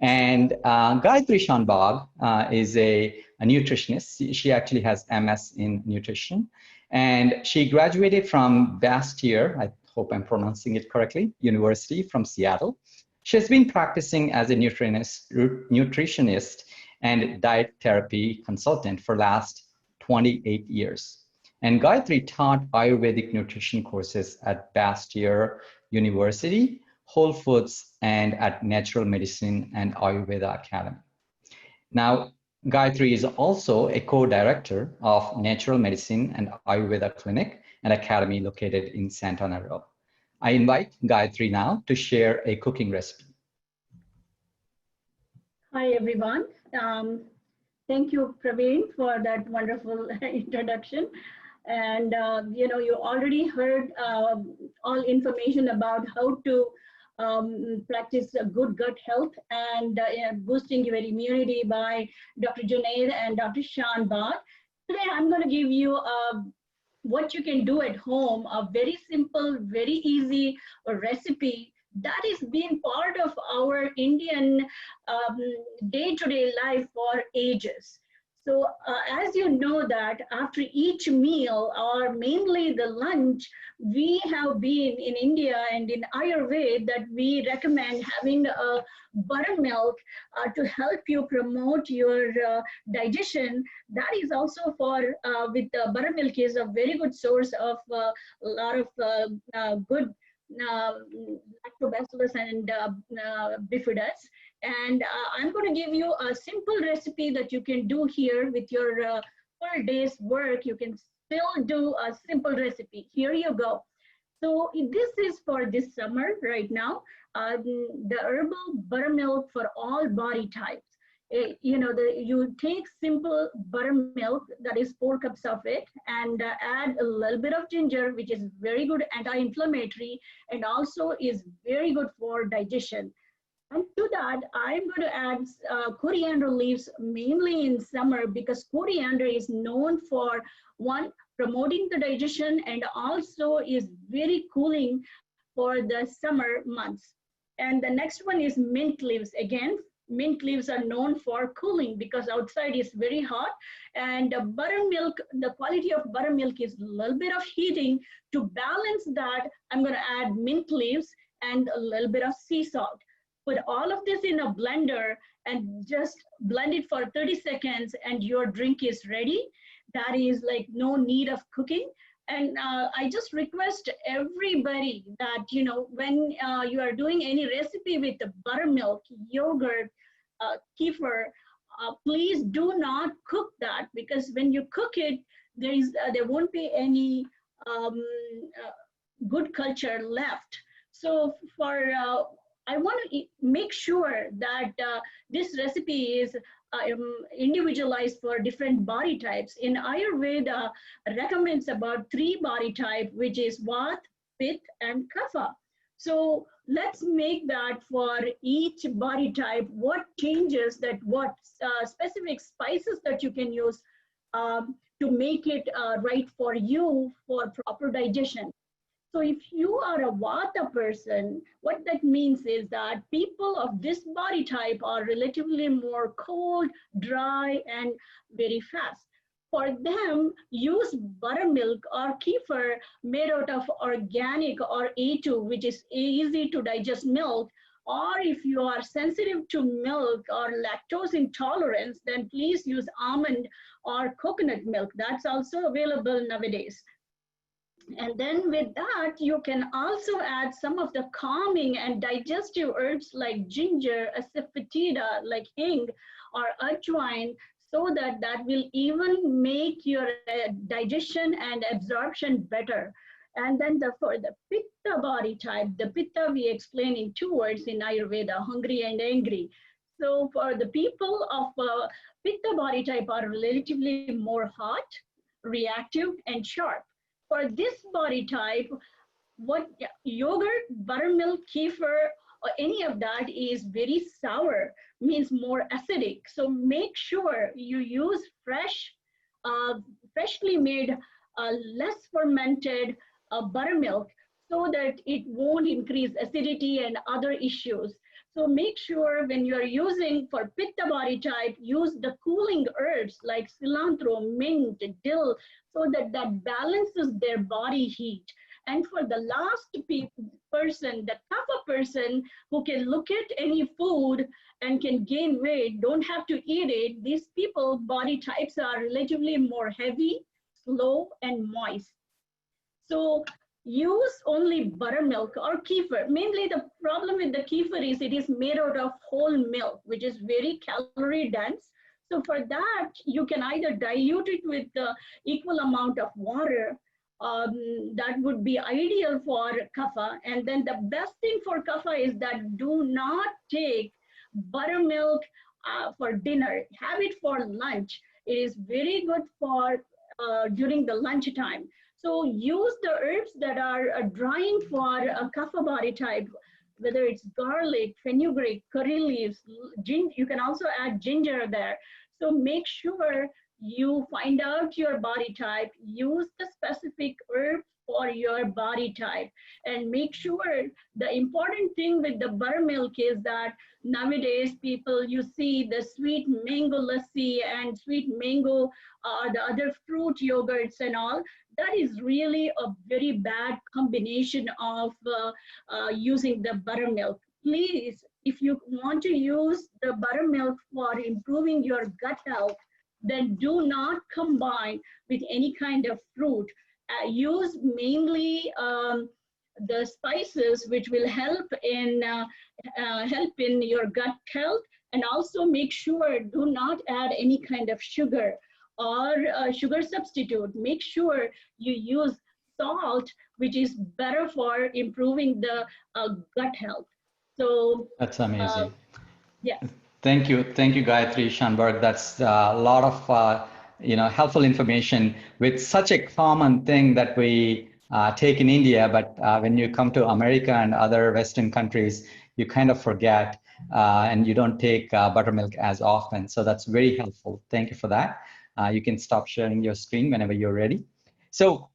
And Gayatri Shanbhag is a nutritionist. She actually has MS in nutrition. And she graduated from Bastyr, I hope I'm pronouncing it correctly, University from Seattle. She has been practicing as a nutritionist and diet therapy consultant for last 28 years. And Gayatri taught Ayurvedic nutrition courses at Bastyr University, Whole Foods, and at Natural Medicine and Ayurveda Academy. Now, Gayatri is also a co-director of Natural Medicine and Ayurveda Clinic and Academy located in Santa Ana. I invite Gayatri now to share a cooking recipe. Hi, everyone. Thank you, Praveen, for that wonderful introduction. And, you already heard all information about how to practice a good gut health and boosting your immunity by Dr. Junaid and Dr. Shan Bhatt. Today, I'm going to give you what you can do at home, a very simple, very easy recipe that is being part of our Indian day-to-day life for ages. So as you know that after each meal, or mainly the lunch, we have been in India and in Ayurveda that we recommend having a buttermilk to help you promote your digestion. That is also for, with buttermilk is a very good source of a lot of good lactobacillus and bifidus. And I'm going to give you a simple recipe that you can do here with your full day's work. You can still do a simple recipe. Here you go. So this is for this summer right now, the herbal buttermilk for all body types. You take simple buttermilk, that is 4 cups of it, and add a little bit of ginger, which is very good anti-inflammatory and also is very good for digestion. And to that, I'm going to add coriander leaves, mainly in summer, because coriander is known for, one, promoting the digestion and also is very cooling for the summer months. And the next one is mint leaves. Again, mint leaves are known for cooling because outside is very hot. And buttermilk, the quality of buttermilk is a little bit of heating. To balance that, I'm going to add mint leaves and a little bit of sea salt. Put all of this in a blender and just blend it for 30 seconds and your drink is ready. That is like no need of cooking. And I just request everybody that, when you are doing any recipe with the buttermilk, yogurt, kefir, please do not cook that, because when you cook it, there won't be any good culture left. So I want to make sure that this recipe is individualized for different body types. In Ayurveda, recommends about 3 body types, which is Vata, Pitta, and Kapha. So let's make that for each body type, what changes that, what specific spices that you can use to make it right for you for proper digestion. So if you are a Vata person, what that means is that people of this body type are relatively more cold, dry, and very fast. For them, use buttermilk or kefir made out of organic or A2, which is easy to digest milk. Or if you are sensitive to milk or lactose intolerance, then please use almond or coconut milk. That's also available nowadays. And then with that, you can also add some of the calming and digestive herbs like ginger, asafoetida, like hing or ajwain, so that will even make your digestion and absorption better. And then for the Pitta body type, the Pitta we explain in 2 words in Ayurveda, hungry and angry. So for the people of Pitta body type are relatively more hot, reactive, and sharp. For this body type, yogurt, buttermilk, kefir, or any of that is very sour, means more acidic. So make sure you use freshly made, less fermented buttermilk so that it won't increase acidity and other issues. So make sure when you're using for Pitta body type, use the cooling herbs like cilantro, mint, dill, so that balances their body heat. And for the last person, the kapha person who can look at any food and can gain weight, don't have to eat it, these people body types are relatively more heavy, slow, and moist. So use only buttermilk or kefir. Mainly the problem with the kefir is it is made out of whole milk, which is very calorie dense. So for that, you can either dilute it with the equal amount of water. That would be ideal for kapha. And then the best thing for kapha is that do not take buttermilk for dinner. Have it for lunch. It is very good for during the lunch time. So use the herbs that are drying for a kapha body type, whether it's garlic, fenugreek, curry leaves, you can also add ginger there. So make sure you find out your body type, use the specific herb for your body type, and make sure the important thing with the buttermilk is that nowadays people, you see the sweet mango lassi and sweet mango, the other fruit yogurts and all, that is really a very bad combination of using the buttermilk. Please, if you want to use the buttermilk for improving your gut health, then do not combine with any kind of fruit. Use mainly the spices which will help in your gut health, and also make sure do not add any kind of sugar or sugar substitute. Make sure you use salt, which is better for improving the gut health. So That's amazing. yes. Thank you, Gayatri Schanberg. That's a lot of helpful information with such a common thing that we take in India, but when you come to America and other Western countries, you kind of forget and you don't take buttermilk as often. So that's very helpful. Thank you for that. You can stop sharing your screen whenever you're ready. So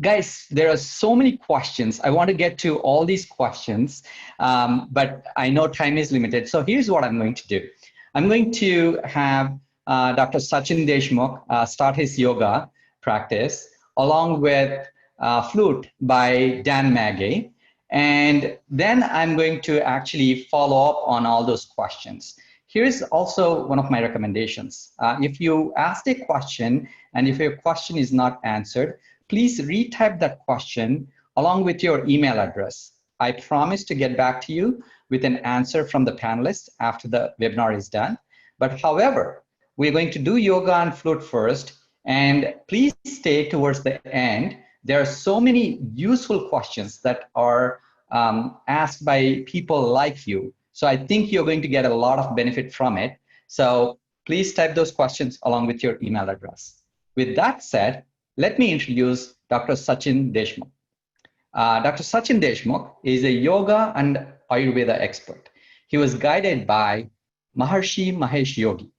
guys, there are so many questions. I want to get to all these questions, but I know time is limited. So here's what I'm going to do. I'm going to have Dr. Sachin Deshmukh start his yoga practice along with Flute by Dan Magay. And then I'm going to actually follow up on all those questions. Here's also one of my recommendations. If you asked a question and if your question is not answered, please retype that question along with your email address. I promise to get back to you with an answer from the panelists after the webinar is done. But however, we're going to do yoga and flute first, and please stay towards the end. There are so many useful questions that are asked by people like you. So I think you're going to get a lot of benefit from it. So please type those questions along with your email address. With that said, let me introduce Dr. Sachin Deshmukh. Dr. Sachin Deshmukh is a yoga and Ayurveda expert. He was guided by Maharshi Mahesh Yogi.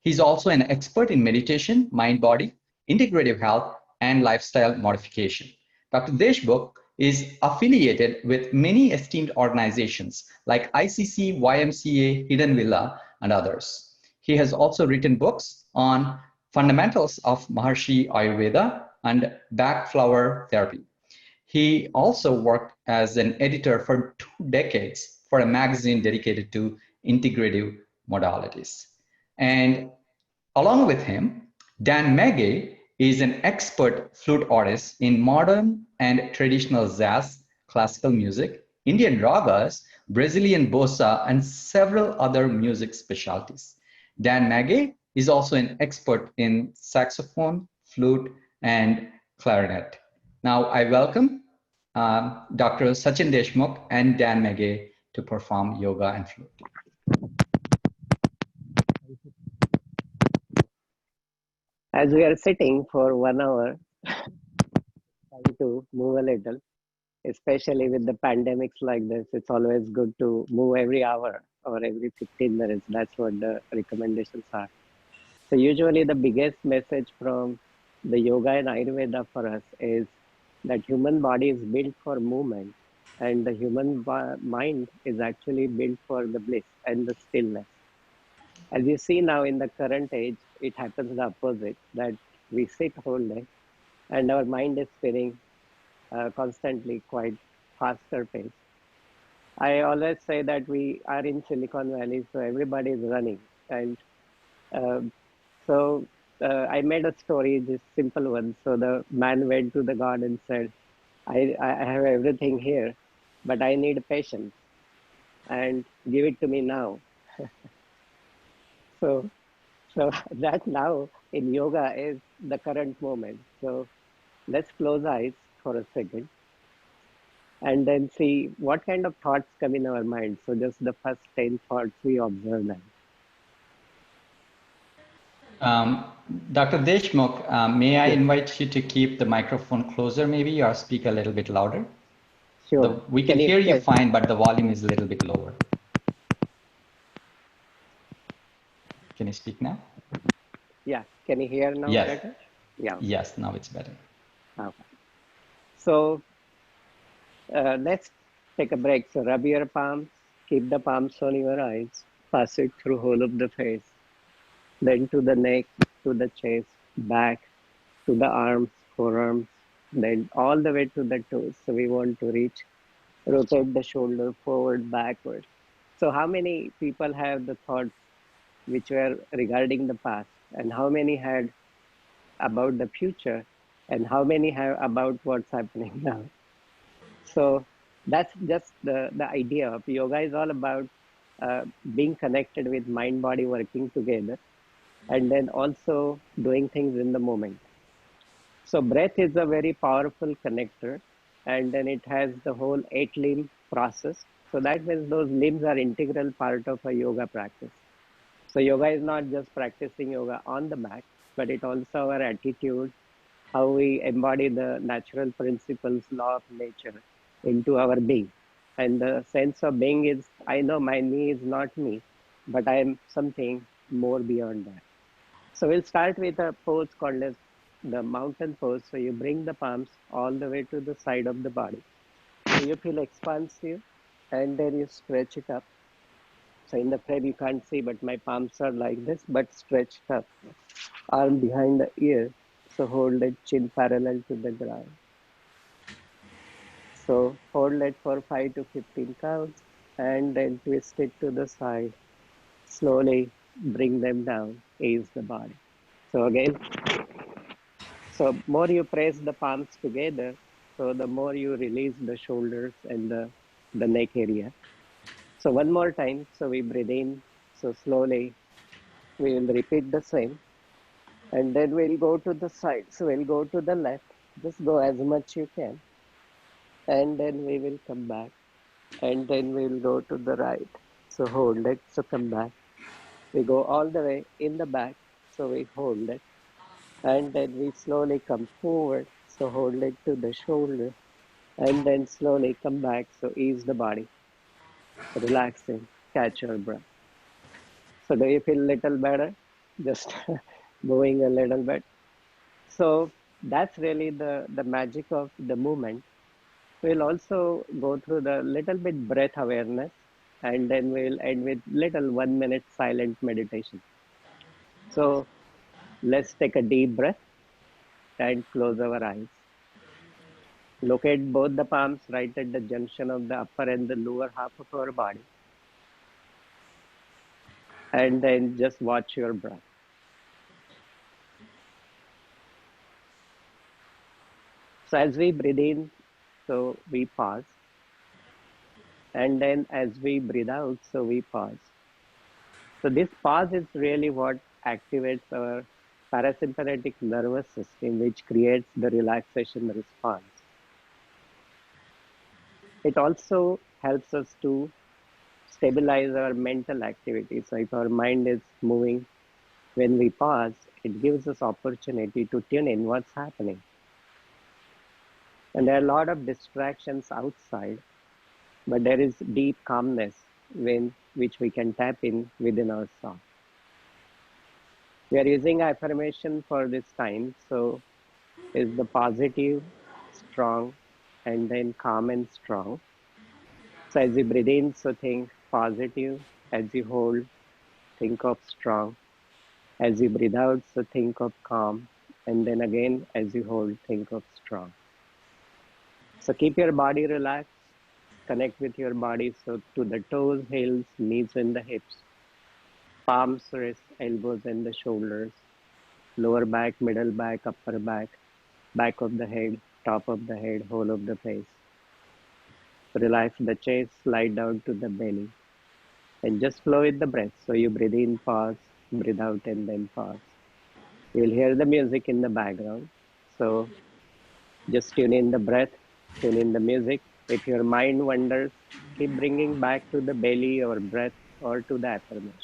He's also an expert in meditation, mind-body, integrative health, and lifestyle modification. Dr. Deshmukh is affiliated with many esteemed organizations like ICC, YMCA, Hidden Villa, and others. He has also written books on fundamentals of Maharshi Ayurveda and backflower therapy. He also worked as an editor for 2 decades for a magazine dedicated to integrative modalities. And along with him, Dan Magay is an expert flute artist in modern and traditional jazz, classical music, Indian ragas, Brazilian bossa, and several other music specialties. Dan Magay is also an expert in saxophone, flute, and clarinet. Now I welcome Dr. Sachin Deshmukh and Dan Magay to perform yoga and flute. As we are sitting for 1 hour, trying to move a little, especially with the pandemics like this, it's always good to move every hour or every 15 minutes. That's what the recommendations are. So usually the biggest message from the yoga and Ayurveda for us is that human body is built for movement, and the human mind is actually built for the bliss and the stillness. As you see now in the current age, it happens the opposite, that we sit whole day and our mind is spinning constantly quite faster pace. I always say that we are in Silicon Valley, so everybody is running. And um so I made a story, this simple one. So the man went to the God and said, I have everything here, but I need patience and give it to me now. So, so that now in yoga is the current moment. So let's close eyes for a second and then see what kind of thoughts come in our mind. So just the first 10 thoughts we observe them. Um, Dr. Deshmukh, may I invite you to keep the microphone closer maybe or speak a little bit louder? Sure. We can Can hear you can, fine, but the volume is a little bit lower. Can you speak now? yeah, can you hear now Yes. better? Yeah. Yes, now it's better. Okay. So let's take a break. So rub your palms, keep the palms on your eyes, pass it through whole of the face, then to the neck, to the chest, back, to the arms, forearms, then all the way to the toes. So we want to reach, rotate the shoulder forward, backward. So how many people have the thoughts which were regarding the past, and how many had about the future, and how many have about what's happening now? So that's just the idea of yoga is all about being connected with mind body working together, and then also doing things in the moment. So breath is a very powerful connector, and then it has the whole 8 limb process. So that means those limbs are integral part of a yoga practice. So yoga is not just practicing yoga on the mat, but it also our attitude, how we embody the natural principles, law of nature into our being. And the sense of being is, I know my me is not me, but I am something more beyond that. So we'll start with a pose called as the mountain pose. So you bring the palms all the way to the side of the body. So you feel expansive and then you stretch it up. So in the frame you can't see, but my palms are like this, but stretched up. Arm behind the ear. So hold it chin parallel to the ground. So hold it for 5 to 15 counts and then twist it to the side. Slowly bring them down, ease the body. So again, so more you press the palms together, so the more you release the shoulders and the neck area. So one more time, so we breathe in, so slowly we will repeat the same and then we'll go to the side. So we'll go to the left, just go as much you can and then we will come back and then we'll go to the right. So hold it, so come back. We go all the way in the back, so we hold it and then we slowly come forward, so hold it to the shoulder and then slowly come back, so ease the body, relaxing, catch your breath. So do you feel a little better? Just moving a little bit. So that's really the magic of the movement. We'll also go through the little bit breath awareness and then we'll end with little 1 minute silent meditation. So let's take a deep breath and close our eyes. Locate both the palms right at the junction of the upper and the lower half of our body. And then just watch your breath. So as we breathe in, so we pause. And then as we breathe out, so we pause. So this pause is really what activates our parasympathetic nervous system, which creates the relaxation response. It also helps us to stabilize our mental activity. So if our mind is moving, when we pause, it gives us opportunity to tune in what's happening. And there are a lot of distractions outside, but there is deep calmness which we can tap in within ourselves. We are using affirmation for this time. So is the positive, strong, and then calm and strong. So as you breathe in, so think positive. As you hold, think of strong. As you breathe out, so think of calm. And then again, as you hold, think of strong. So keep your body relaxed, connect with your body. So to the toes, heels, knees and the hips, palms, wrists, elbows and the shoulders, lower back, middle back, upper back of the head, top of the head, whole of the face. Relax the chest, slide down to the belly and just flow with the breath. So you breathe in, pause, breathe out and then pause. You'll hear the music in the background. So just tune in the breath, tune in the music. If your mind wanders, keep bringing back to the belly or breath or to the affirmation.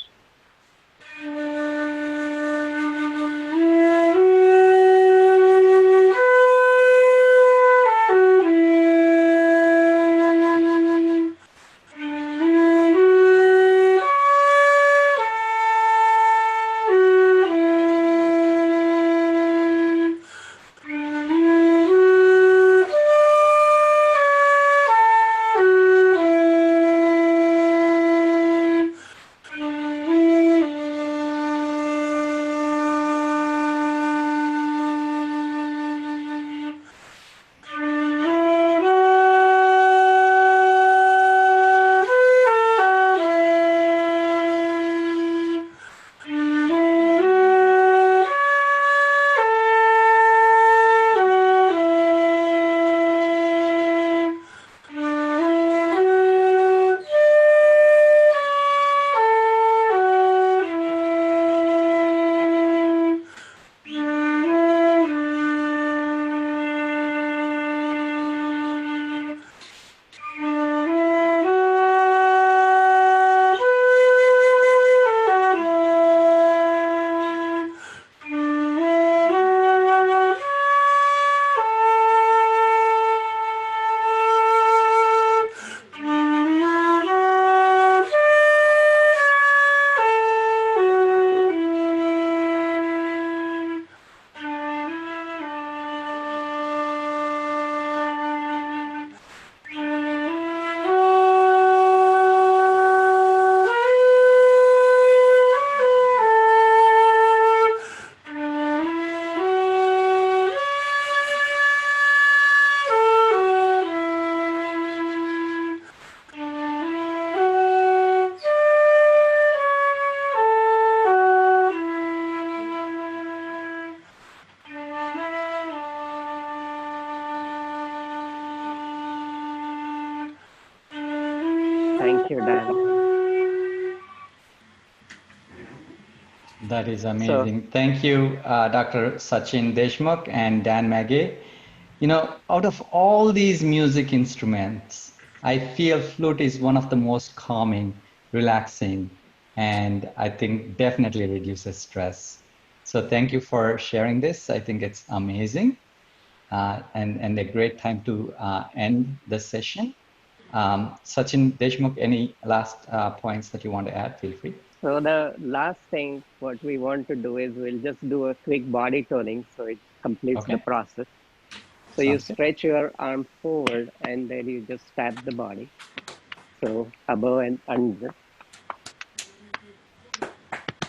Thank you, Dan. That is So, amazing. Thank you, Dr. Sachin Deshmukh and Dan Magay. You know, out of all these music instruments, I feel flute is one of the most calming, relaxing, and I think definitely reduces stress. So thank you for sharing this. I think it's amazing and a great time to end the session. Sachin Deshmukh, any last points that you want to add? Feel free. so the last thing what we want to do is we'll just do a quick body toning so it completes the Okay, process. So you sounds good. stretch your arm forward and then you just tap the body. So above and under,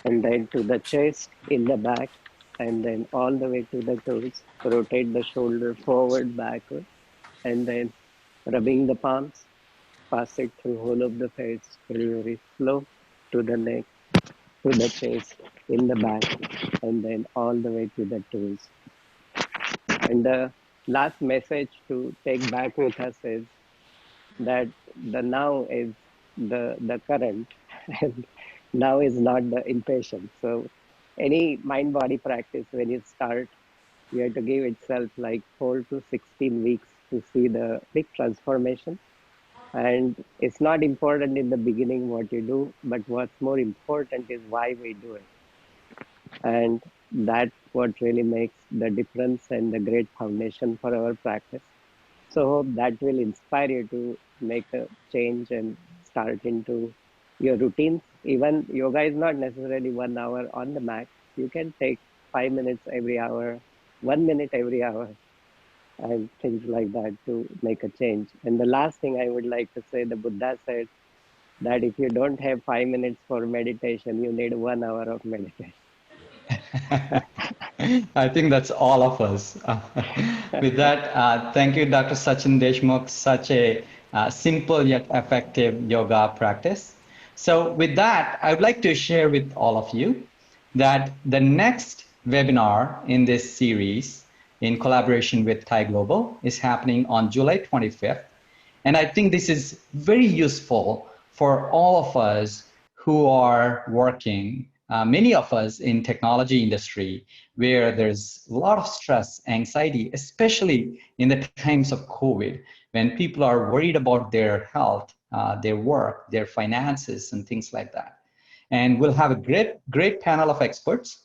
and then to the chest, in the back, and then all the way to the toes. Rotate the shoulder forward, backward, and then rubbing the palms, pass it through whole of the face, very, very slow to the neck, to the chest, in the back, and then all the way to the toes. And the last message to take back with us is that the now is the current and now is not the impatient. So any mind body practice when you start, you have to give itself like 4 to 16 weeks to see the big transformation. And it's not important in the beginning what you do, but what's more important is why we do it. And that's what really makes the difference and the great foundation for our practice. So hope that will inspire you to make a change and start into your routines. Even yoga is not necessarily 1 hour on the mat. You can take 5 minutes every hour, 1 minute every hour, and things like that to make a change. And the last thing I would like to say, the Buddha said that if you don't have 5 minutes for meditation, you need 1 hour of meditation. I think that's all of us. With that, thank you, Dr. Sachin Deshmukh, such a simple yet effective yoga practice. So with that, I would like to share with all of you that the next webinar in this series in collaboration with Thai Global is happening on July 25th. And I think this is very useful for all of us who are working, many of us in technology industry, where there's a lot of stress, anxiety, especially in the times of COVID, when people are worried about their health, their work, their finances, and things like that. And we'll have a great panel of experts.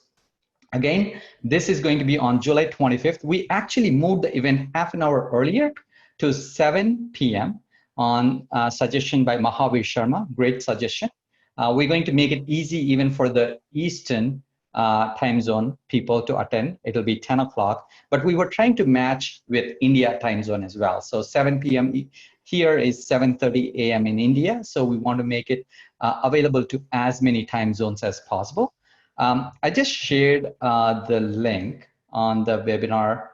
Again, this is going to be on July 25th. We actually moved the event half an hour earlier to 7 p.m. on suggestion by Mahavir Sharma, great suggestion. We're going to make it easy even for the Eastern time zone people to attend. It'll be 10 o'clock, but we were trying to match with India time zone as well. So 7 p.m. here is 7:30 a.m. in India. So we want to make it available to as many time zones as possible. I just shared the link on the webinar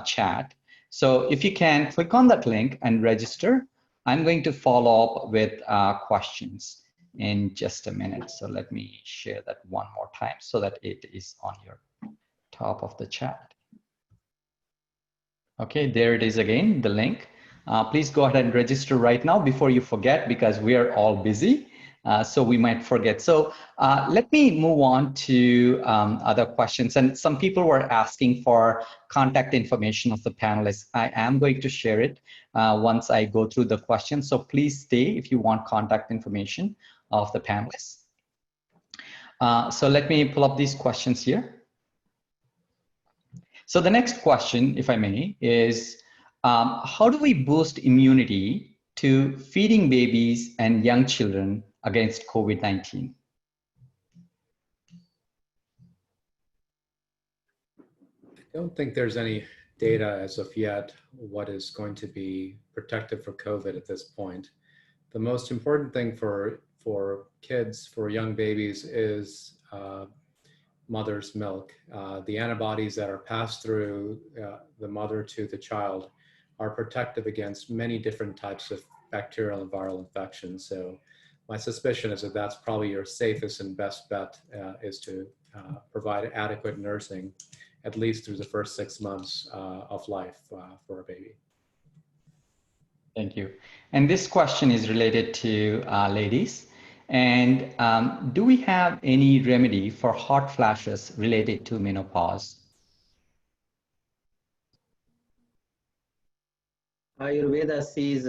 chat. So if you can click on that link and register, I'm going to follow up with questions in just a minute. So let me share that one more time so that it is on your top of the chat. Okay, there it is again, the link. Please go ahead and register right now before you forget, because we are all busy. So we might forget. So let me move on to other questions. And some people were asking for contact information of the panelists. I am going to share it once I go through the questions. So please stay if you want contact information of the panelists. So let me pull up these questions here. So the next question, if I may, is how do we boost immunity to feeding babies and young children against COVID-19? I don't think there's any data as of yet what is going to be protective for COVID at this point. The most important thing for kids, for young babies, is mother's milk. The antibodies that are passed through the mother to the child are protective against many different types of bacterial and viral infections. So my suspicion is that that's probably your safest and best bet, is to provide adequate nursing, at least through the first 6 months of life for a baby. Thank you. And this question is related to ladies. And do we have any remedy for hot flashes related to menopause? Ayurveda sees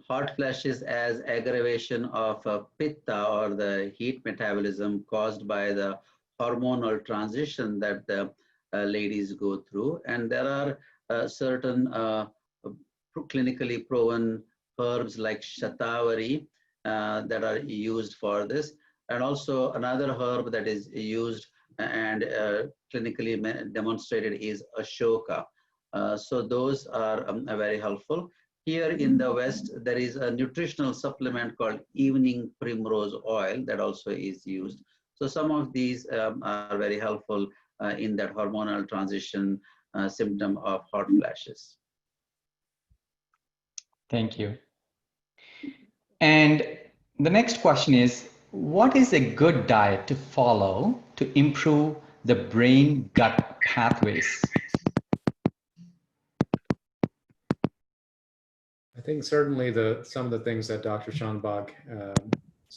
hot flashes as aggravation of pitta, or the heat metabolism caused by the hormonal transition that the ladies go through. And there are certain clinically proven herbs like shatavari that are used for this. And also another herb that is used and clinically demonstrated is Ashoka. So those are very helpful. Here in the West, there is a nutritional supplement called evening primrose oil that also is used. So some of these are very helpful in that hormonal transition symptom of hot flashes. Thank you. And the next question is, what is a good diet to follow to improve the brain-gut pathways? I think certainly some of the things that Dr. Shanbag's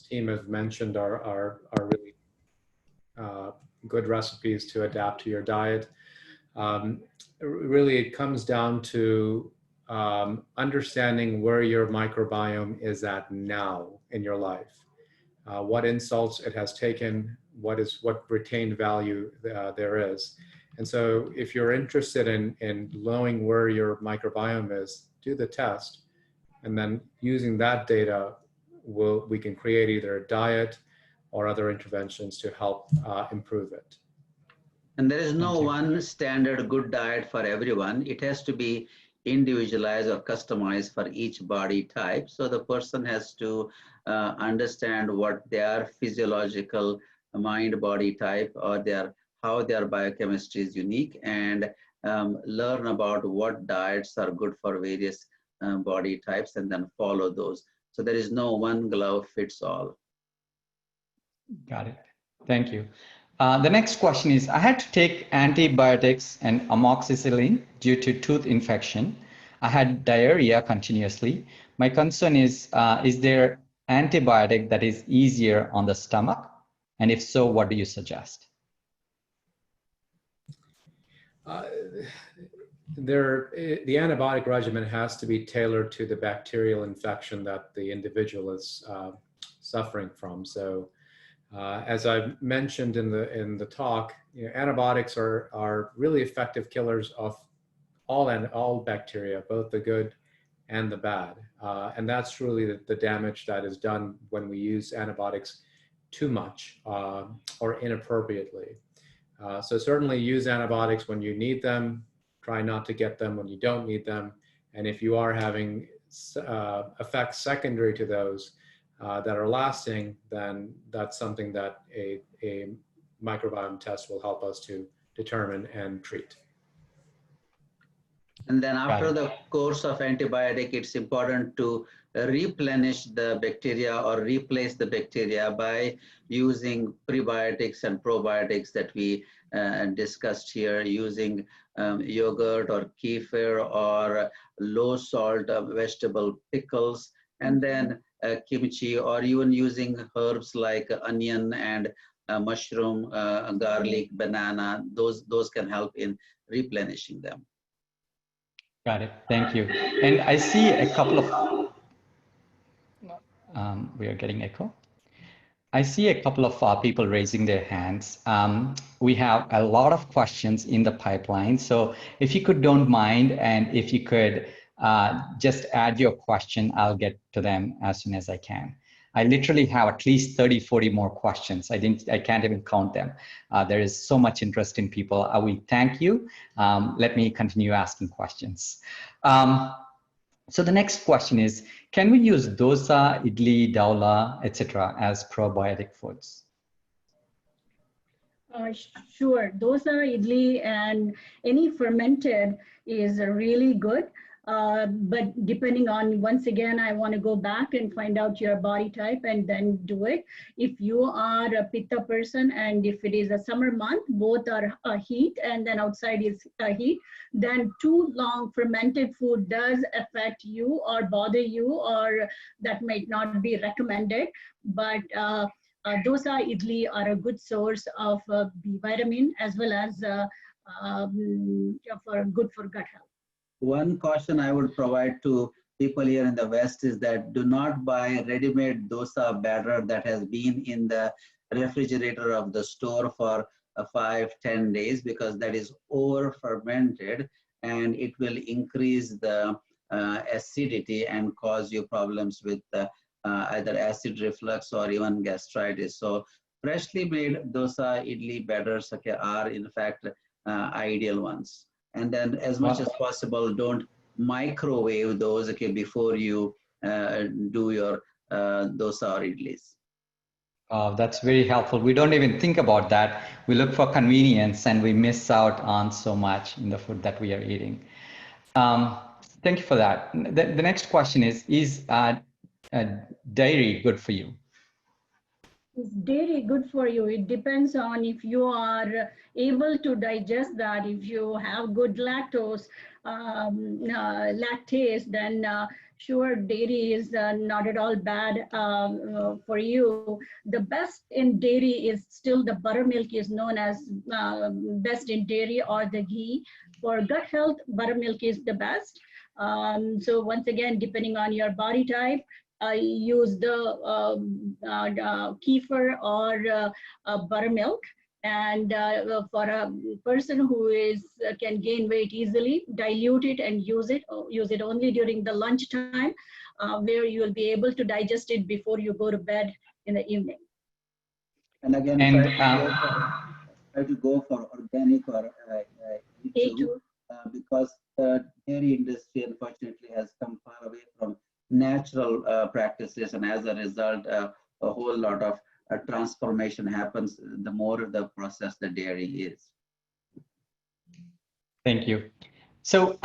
team has mentioned are really good recipes to adapt to your diet. Really, it comes down to understanding where your microbiome is at now in your life, what insults it has taken, what retained value there is. And so if you're interested in knowing where your microbiome is, do the test. And then using that data, we can create either a diet or other interventions to help improve it. And there is no one standard good diet for everyone. It has to be individualized or customized for each body type. So the person has to understand what their physiological mind body type or their how their biochemistry is unique, and learn about what diets are good for various body types, and then follow those. So there is no one glove fits all. Got it. Thank you. The next question is, I had to take antibiotics and amoxicillin due to tooth infection. I had diarrhea continuously. My concern is there antibiotic that is easier on the stomach? And if so, what do you suggest? The antibiotic regimen has to be tailored to the bacterial infection that the individual is suffering from. So as I mentioned in the talk, antibiotics are really effective killers of all bacteria, both the good and the bad. And that's really the damage that is done when we use antibiotics too much or inappropriately. So certainly use antibiotics when you need them. Try not to get them when you don't need them. And if you are having effects secondary to those that are lasting, then that's something that a microbiome test will help us to determine and treat. And then after the course of antibiotic, it's important to replenish the bacteria or replace the bacteria by using prebiotics and probiotics that we discussed here, using yogurt or kefir or low salt vegetable pickles, and then kimchi, or even using herbs like onion and mushroom, garlic, banana. Those can help in replenishing them. Got it. Thank you. And I see a couple of, we are getting echo. I see a couple of people raising their hands. We have a lot of questions in the pipeline. So if you don't mind, and if you could just add your question, I'll get to them as soon as I can. I literally have at least 30, 40 more questions. I can't even count them. There is so much interest in people. I will thank you. Let me continue asking questions. So the next question is, can we use dosa, idli, daula, etc. as probiotic foods? Sure, dosa, idli, and any fermented is really good. But depending on, once again, I want to go back and find out your body type and then do it. If you are a pitta person and if it is a summer month, both are heat and then outside is heat, then too long fermented food does affect you or bother you, or that might not be recommended. But dosa, idli are a good source of B vitamin, as well as good for gut health. One caution I would provide to people here in the West is that do not buy ready-made dosa batter that has been in the refrigerator of the store for 5-10 days, because that is over fermented and it will increase the acidity and cause you problems with either acid reflux or even gastritis. So freshly made dosa, idli batters are in fact ideal ones. And then as much as possible, don't microwave those before you do your dosa or idlis. That's very helpful. We don't even think about that. We look for convenience and we miss out on so much in the food that we are eating. Thank you for that. The next question is dairy good for you? Is dairy good for you? It depends on if you are able to digest that. If you have good lactase, then sure, dairy is not at all bad for you. The best in dairy is still the buttermilk is known as best in dairy, or the ghee. For gut health, buttermilk is the best. So once again, depending on your body type, use the kefir or buttermilk. And for a person who can gain weight easily, dilute it and use it only during the lunch time, where you will be able to digest it before you go to bed in the evening. And again, try to go for organic or A2, because the dairy industry unfortunately has come far away from natural practices, and as a result, a whole lot of transformation happens, the more the processed the dairy is. Thank you. So,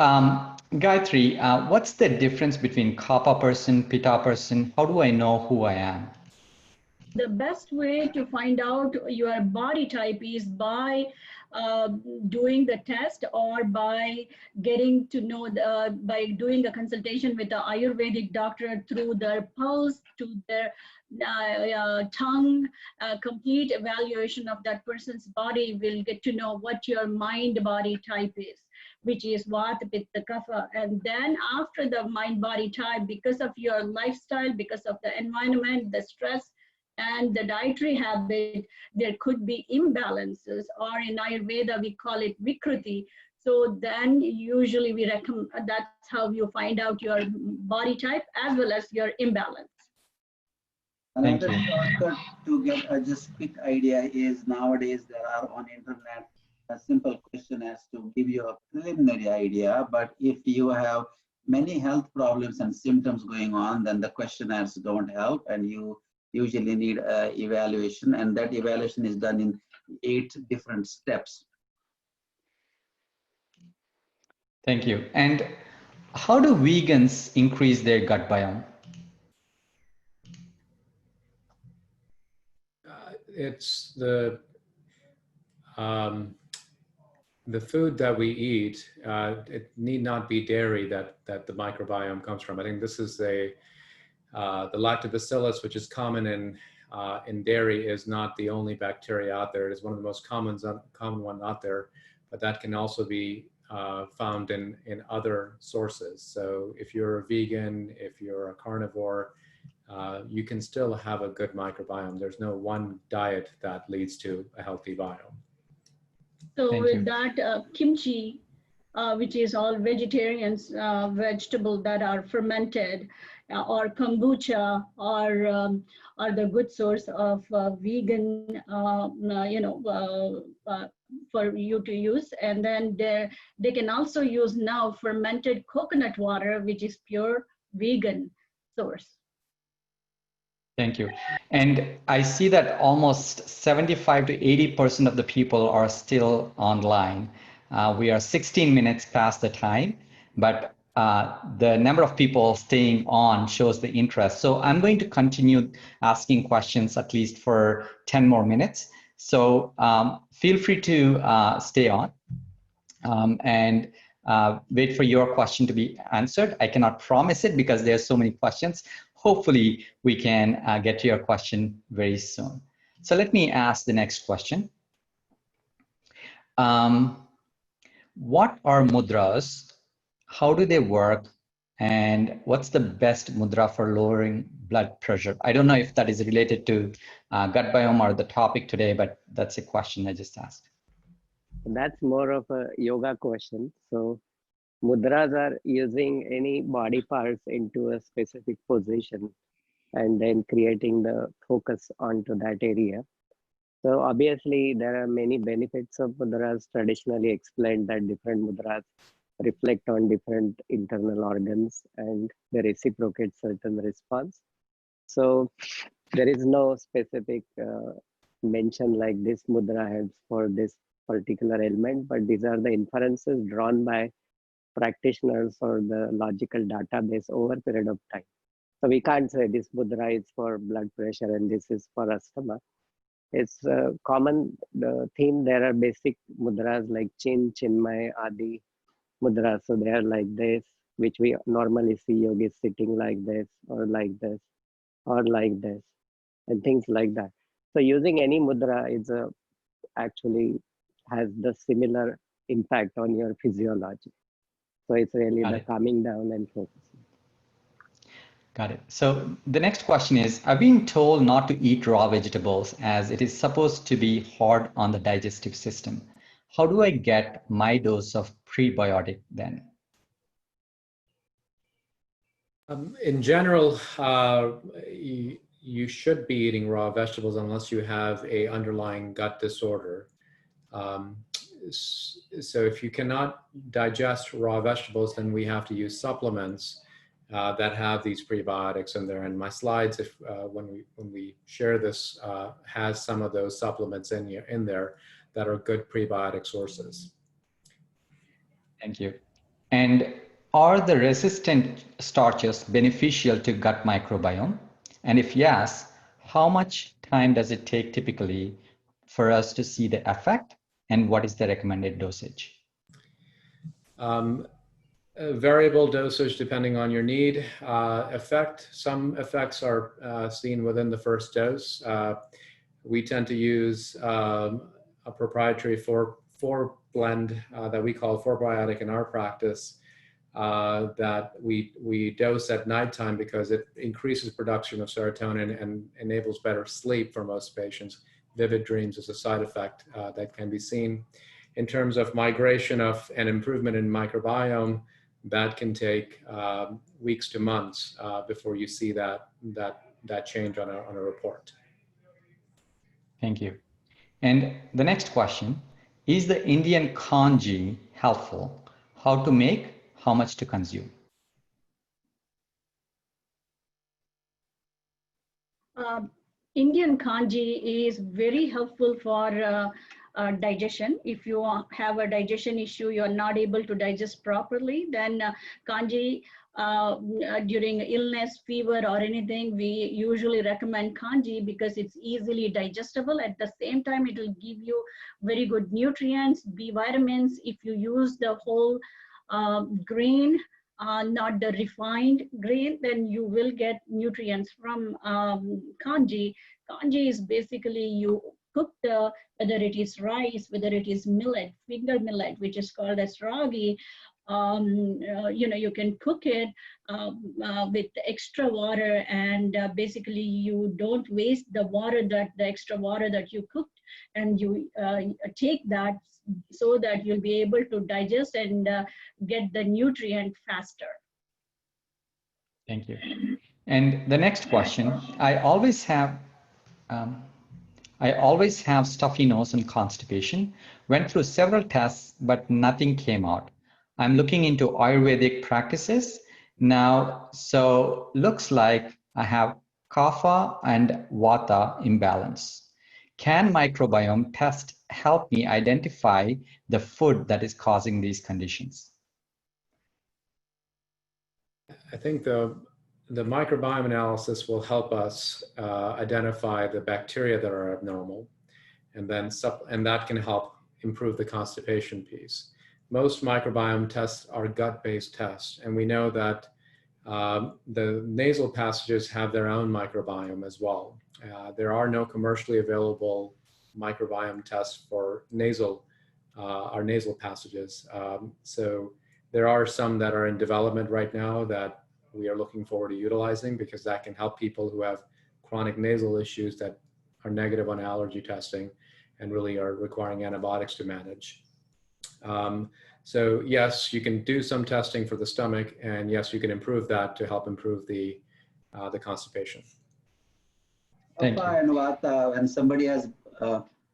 Gayatri, what's the difference between Kapha person, Pitta person? How do I know who I am? The best way to find out your body type is by doing the test, or by getting to know, by doing a consultation with the Ayurvedic doctor through their pulse, to their tongue. Complete evaluation of that person's body will get to know what your mind body type is, which is Vata, Pitta, Kapha. And then after the mind body type, because of your lifestyle, because of the environment, the stress, and the dietary habit, there could be imbalances, or in Ayurveda, we call it Vikruti. So then usually we recommend, that's how you find out your body type as well as your imbalance. Another shortcut to get a just quick idea is, nowadays there are on internet a simple questionnaires to give you a preliminary idea. But if you have many health problems and symptoms going on, then the questionnaires don't help, and you usually need evaluation, and that evaluation is done in 8 different steps. Thank you. And how do vegans increase their gut biome? It's the food that we eat. It need not be dairy that the microbiome comes from. I think this is the lactobacillus, which is common in dairy, is not the only bacteria out there. It is one of the most common one out there, but that can also be found in other sources. So if you're a vegan, if you're a carnivore, you can still have a good microbiome. There's no one diet that leads to a healthy biome. So Thank with you. that, kimchi, which is all vegetarians, vegetables that are fermented, or kombucha, are the good source of vegan, for you to use. And then they can also use now fermented coconut water, which is pure vegan source. Thank you. And I see that almost 75 to 80% of the people are still online. We are 16 minutes past the time, but the number of people staying on shows the interest. So I'm going to continue asking questions at least for 10 more minutes. So feel free to stay on and wait for your question to be answered. I cannot promise it because there's so many questions. Hopefully we can get to your question very soon. So let me ask the next question. What are mudras? How do they work? And what's the best mudra for lowering blood pressure? I don't know if that is related to gut biome or the topic today, but that's a question I just asked. That's more of a yoga question. So mudras are using any body parts into a specific position and then creating the focus onto that area. So obviously there are many benefits of mudras. Traditionally explained that different mudras reflect on different internal organs and they reciprocate certain response. So there is no specific mention like this mudra helps for this particular element, but these are the inferences drawn by practitioners or the logical database over a period of time. So we can't say this mudra is for blood pressure and this is for asthma. It's a common theme. There are basic mudras like Chin, Chinmay, Adi mudras. So they are like this, which we normally see yogis sitting like this, or like this, or like this, and things like that. So using any mudra is actually has the similar impact on your physiology. So it's really the calming down and focusing. Got it. So the next question is, I've been told not to eat raw vegetables as it is supposed to be hard on the digestive system. How do I get my dose of prebiotic then? In general, you should be eating raw vegetables unless you have an underlying gut disorder. So if you cannot digest raw vegetables, then we have to use supplements. that have these prebiotics in there. And my slides, if when we share this, has some of those supplements in there that are good prebiotic sources. Thank you. And are the resistant starches beneficial to gut microbiome? And if yes, how much time does it take typically for us to see the effect? And what is the recommended dosage? Variable dosage depending on your need. Some effects are seen within the first dose. We tend to use a proprietary four blend that we call 4Biotic in our practice, that we dose at nighttime because it increases production of serotonin and enables better sleep for most patients. Vivid dreams is a side effect that can be seen. In terms of migration of an improvement in microbiome, that can take weeks to months before you see that change on a report. Thank you. And the next question, is the Indian kanji helpful? How to make, how much to consume? Indian kanji is very helpful for digestion. If you have a digestion issue, you're not able to digest properly, then kanji during illness, fever or anything, we usually recommend kanji because it's easily digestible. At the same time, it will give you very good nutrients, B vitamins. If you use the whole grain, not the refined grain, then you will get nutrients from kanji. Kanji is basically you cook whether it is rice, whether it is millet, finger millet, which is called as ragi. You can cook it with extra water, and basically you don't waste the extra water that you cooked, and you take that so that you'll be able to digest and get the nutrient faster. Thank you. And the next question, I always have stuffy nose and constipation. Went through several tests, but nothing came out. I'm looking into Ayurvedic practices now, so looks like I have kapha and vata imbalance. Can microbiome test help me identify the food that is causing these conditions? I think the microbiome analysis will help us identify the bacteria that are abnormal, and that can help improve the constipation piece. Most microbiome tests are gut-based tests, and we know that the nasal passages have their own microbiome as well. There are no commercially available microbiome tests for our nasal passages. So there are some that are in development right now that we are looking forward to utilizing, because that can help people who have chronic nasal issues that are negative on allergy testing and really are requiring antibiotics to manage. So yes, you can do some testing for the stomach, and yes, you can improve that to help improve the constipation. Thank you. Kapha and vata, when somebody has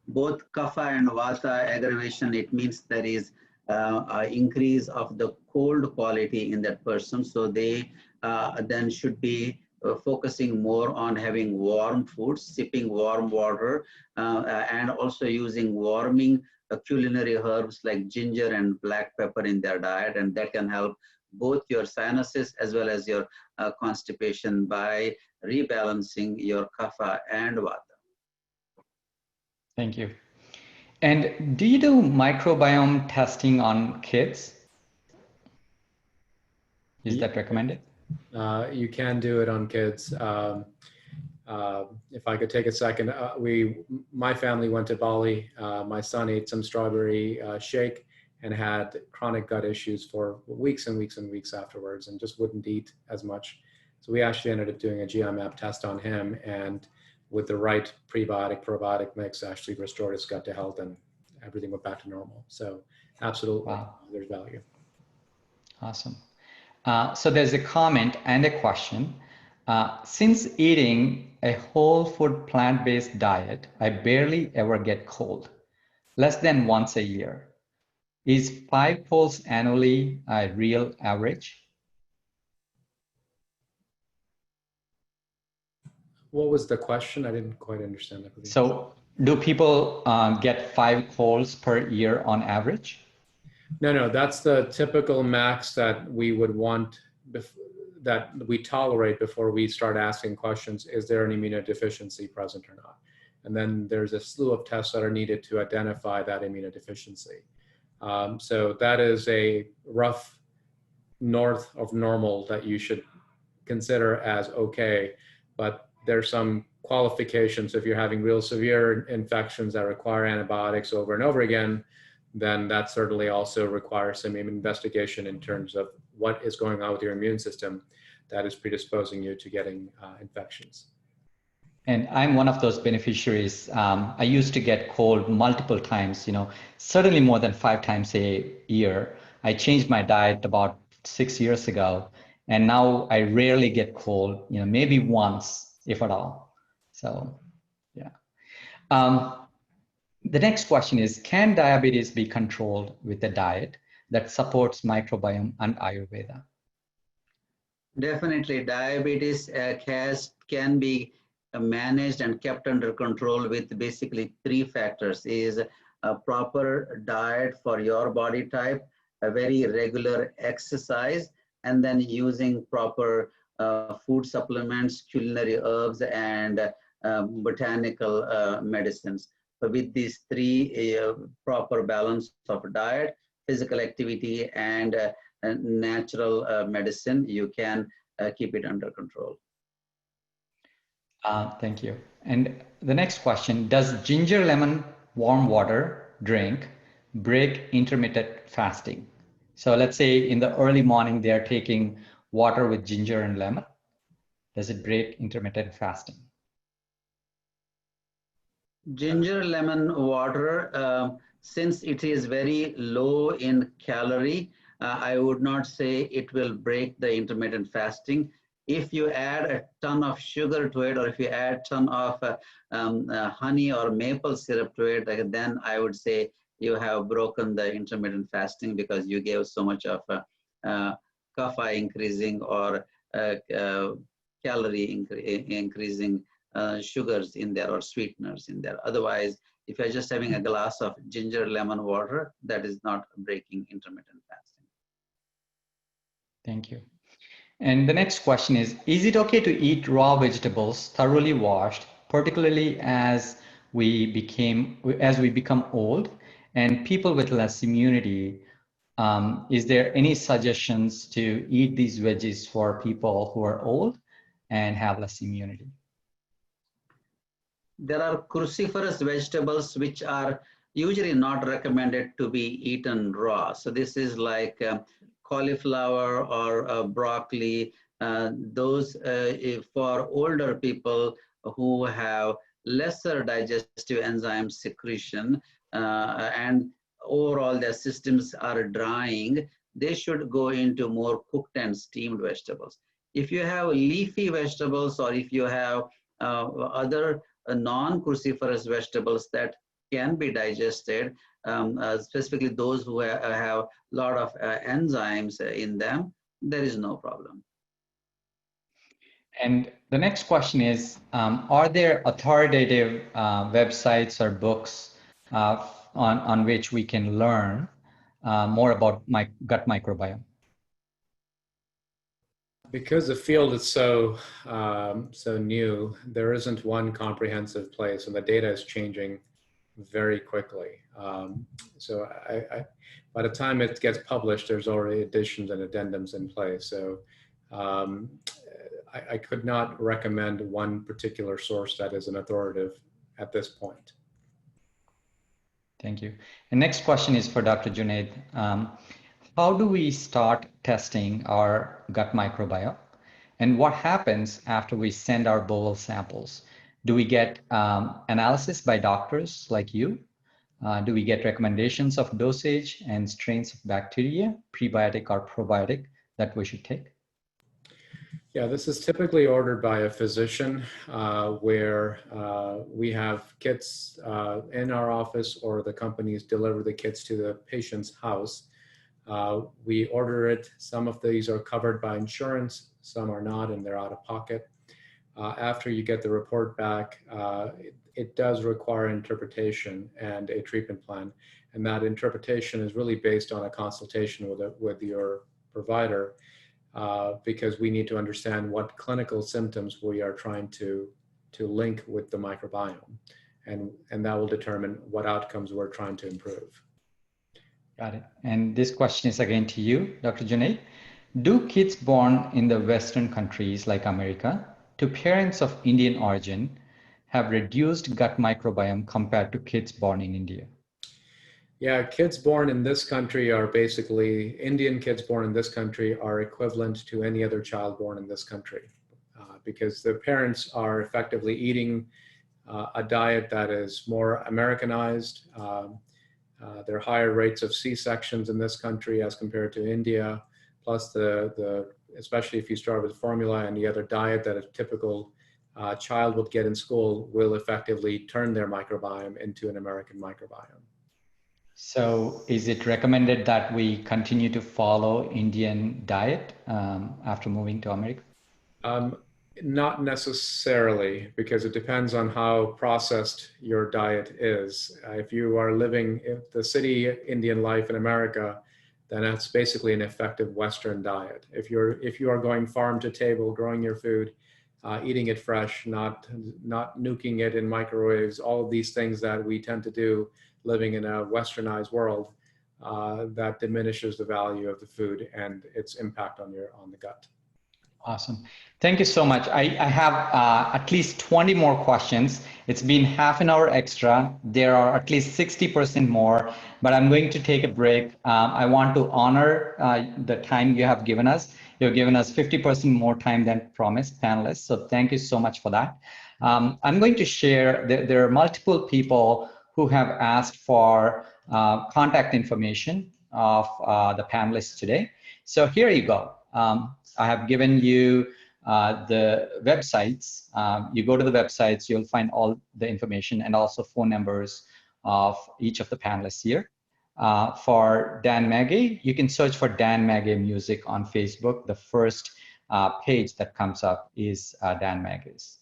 both kapha and vata aggravation, it means there is an increase of the cold quality in that person. So they then should be focusing more on having warm foods, sipping warm water, and also using warming culinary herbs like ginger and black pepper in their diet, and that can help both your sinuses as well as your constipation by rebalancing your kapha and vata. Thank you. And do you do microbiome testing on kids? Is that recommended? You can do it on kids. If I could take a second, my family went to Bali. My son ate some strawberry shake and had chronic gut issues for weeks and weeks and weeks afterwards, and just wouldn't eat as much. So we actually ended up doing a GI-MAP test on him, and with the right prebiotic-probiotic mix, actually restored his gut to health, and everything went back to normal. So absolutely, wow. There's value. Awesome. So there's a comment and a question. Since eating a whole food plant-based diet, I barely ever get cold, less than once a year. Is 5 colds annually a real average? What was the question? I didn't quite understand that. So do people get 5 colds per year on average? No, that's the typical max that we would want, that we tolerate before we start asking questions. Is there an immunodeficiency present or not? And then there's a slew of tests that are needed to identify that immunodeficiency. So that is a rough north of normal that you should consider as okay, but there's some qualifications. If you're having real severe infections that require antibiotics over and over again, then that certainly also requires some investigation in terms of what is going on with your immune system that is predisposing you to getting infections. And I'm one of those beneficiaries. I used to get cold multiple times, certainly more than 5 times a year. I changed my diet about 6 years ago, and now I rarely get cold, maybe once, if at all. So, yeah. The next question is, can diabetes be controlled with a diet that supports microbiome and Ayurveda? Definitely, diabetes can be managed and kept under control with basically 3 factors: is a proper diet for your body type, a very regular exercise, and then using proper food supplements, culinary herbs, and botanical medicines. So with these 3 proper balance of diet, physical activity, and natural medicine, you can keep it under control. Thank you. And the next question, does ginger lemon warm water drink break intermittent fasting? So let's say in the early morning, they're taking water with ginger and lemon. Does it break intermittent fasting? Ginger lemon water, since it is very low in calorie, I would not say it will break the intermittent fasting. If you add a ton of sugar to it, or if you add a ton of honey or maple syrup to it, then I would say you have broken the intermittent fasting, because you gave so much of kapha increasing or calorie increasing sugars in there or sweeteners in there. Otherwise, if you're just having a glass of ginger lemon water, that is not breaking intermittent fasting. Thank you. And the next question is it okay to eat raw vegetables thoroughly washed, particularly as we become old and people with less immunity? Is there any suggestions to eat these veggies for people who are old and have less immunity? There are cruciferous vegetables which are usually not recommended to be eaten raw. So this is like cauliflower or broccoli. Those for older people who have lesser digestive enzyme secretion and overall their systems are drying, they should go into more cooked and steamed vegetables. If you have leafy vegetables, or if you have other non-cruciferous vegetables that can be digested, specifically those who have a lot of enzymes in them, there is no problem. And the next question is, are there authoritative websites or books on which we can learn more about my gut microbiome? Because the field is so new, there isn't one comprehensive place, and the data is changing very quickly. So by the time it gets published, there's already additions and addendums in place. So I could not recommend one particular source that is an authoritative at this point. Thank you. And next question is for Dr. Junaid. How do we start testing our gut microbiome? And what happens after we send our bowel samples? Do we get analysis by doctors like you? Do we get recommendations of dosage and strains of bacteria, prebiotic or probiotic, that we should take? Yeah, this is typically ordered by a physician where we have kits in our office, or the companies deliver the kits to the patient's house. We order it. Some of these are covered by insurance, some are not, and they're out of pocket. after you get the report back, it does require interpretation and a treatment plan. And that interpretation is really based on a consultation with your provider, because we need to understand what clinical symptoms we are trying to link with the microbiome. And that will determine what outcomes we're trying to improve. Got it. And this question is again to you, Dr. Junaid. Do kids born in the Western countries like America to parents of Indian origin have reduced gut microbiome compared to kids born in India? Yeah, kids born in this country are basically, Indian kids born in this country are equivalent to any other child born in this country, because the parents are effectively eating a diet that is more Americanized. There are higher rates of C-sections in this country as compared to India, plus especially if you start with formula and the other diet that a typical child would get in school will effectively turn their microbiome into an American microbiome. So is it recommended that we continue to follow Indian diet after moving to America? Not necessarily, because it depends on how processed your diet is. If you are living the city Indian life in America, then that's basically an effective Western diet. If you are going farm to table, growing your food, eating it fresh, not nuking it in microwaves, all of these things that we tend to do living in a westernized world, that diminishes the value of the food and its impact on the gut. Awesome. Thank you so much. I have at least 20 more questions. It's been half an hour extra. There are at least 60% more, but I'm going to take a break. I want to honor the time you have given us. You've given us 50% more time than promised, panelists. So thank you so much for that. I'm going to share, there are multiple people who have asked for contact information of the panelists today. So here you go. I have given you the websites. You go to the websites, you'll find all the information and also phone numbers of each of the panelists here. For Dan Magay, you can search for Dan Magay Music on Facebook. The first page that comes up is Dan Magay's.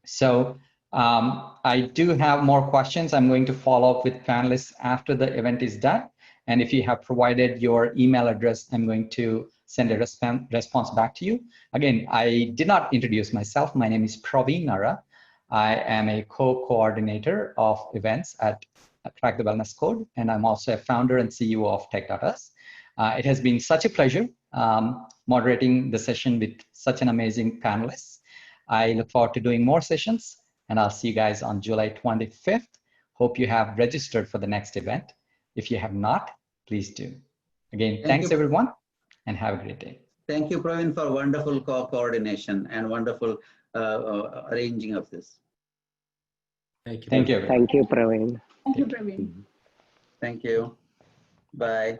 So I do have more questions. I'm going to follow up with panelists after the event is done. And if you have provided your email address, I'm going to send a response back to you. Again, I did not introduce myself. My name is Praveen Nara. I am a co-coordinator of events at Crack the Wellness Code, and I'm also a founder and CEO of Tech.us. It has been such a pleasure moderating the session with such an amazing panelists. I look forward to doing more sessions, and I'll see you guys on July 25th. Hope you have registered for the next event. If you have not, please do. Again, thanks everyone, and have a great day. Thank you, Praveen, for wonderful coordination and wonderful arranging of this. Thank you. Thank you. Thank you, Praveen. Thank you, Praveen. Thank you. Bye.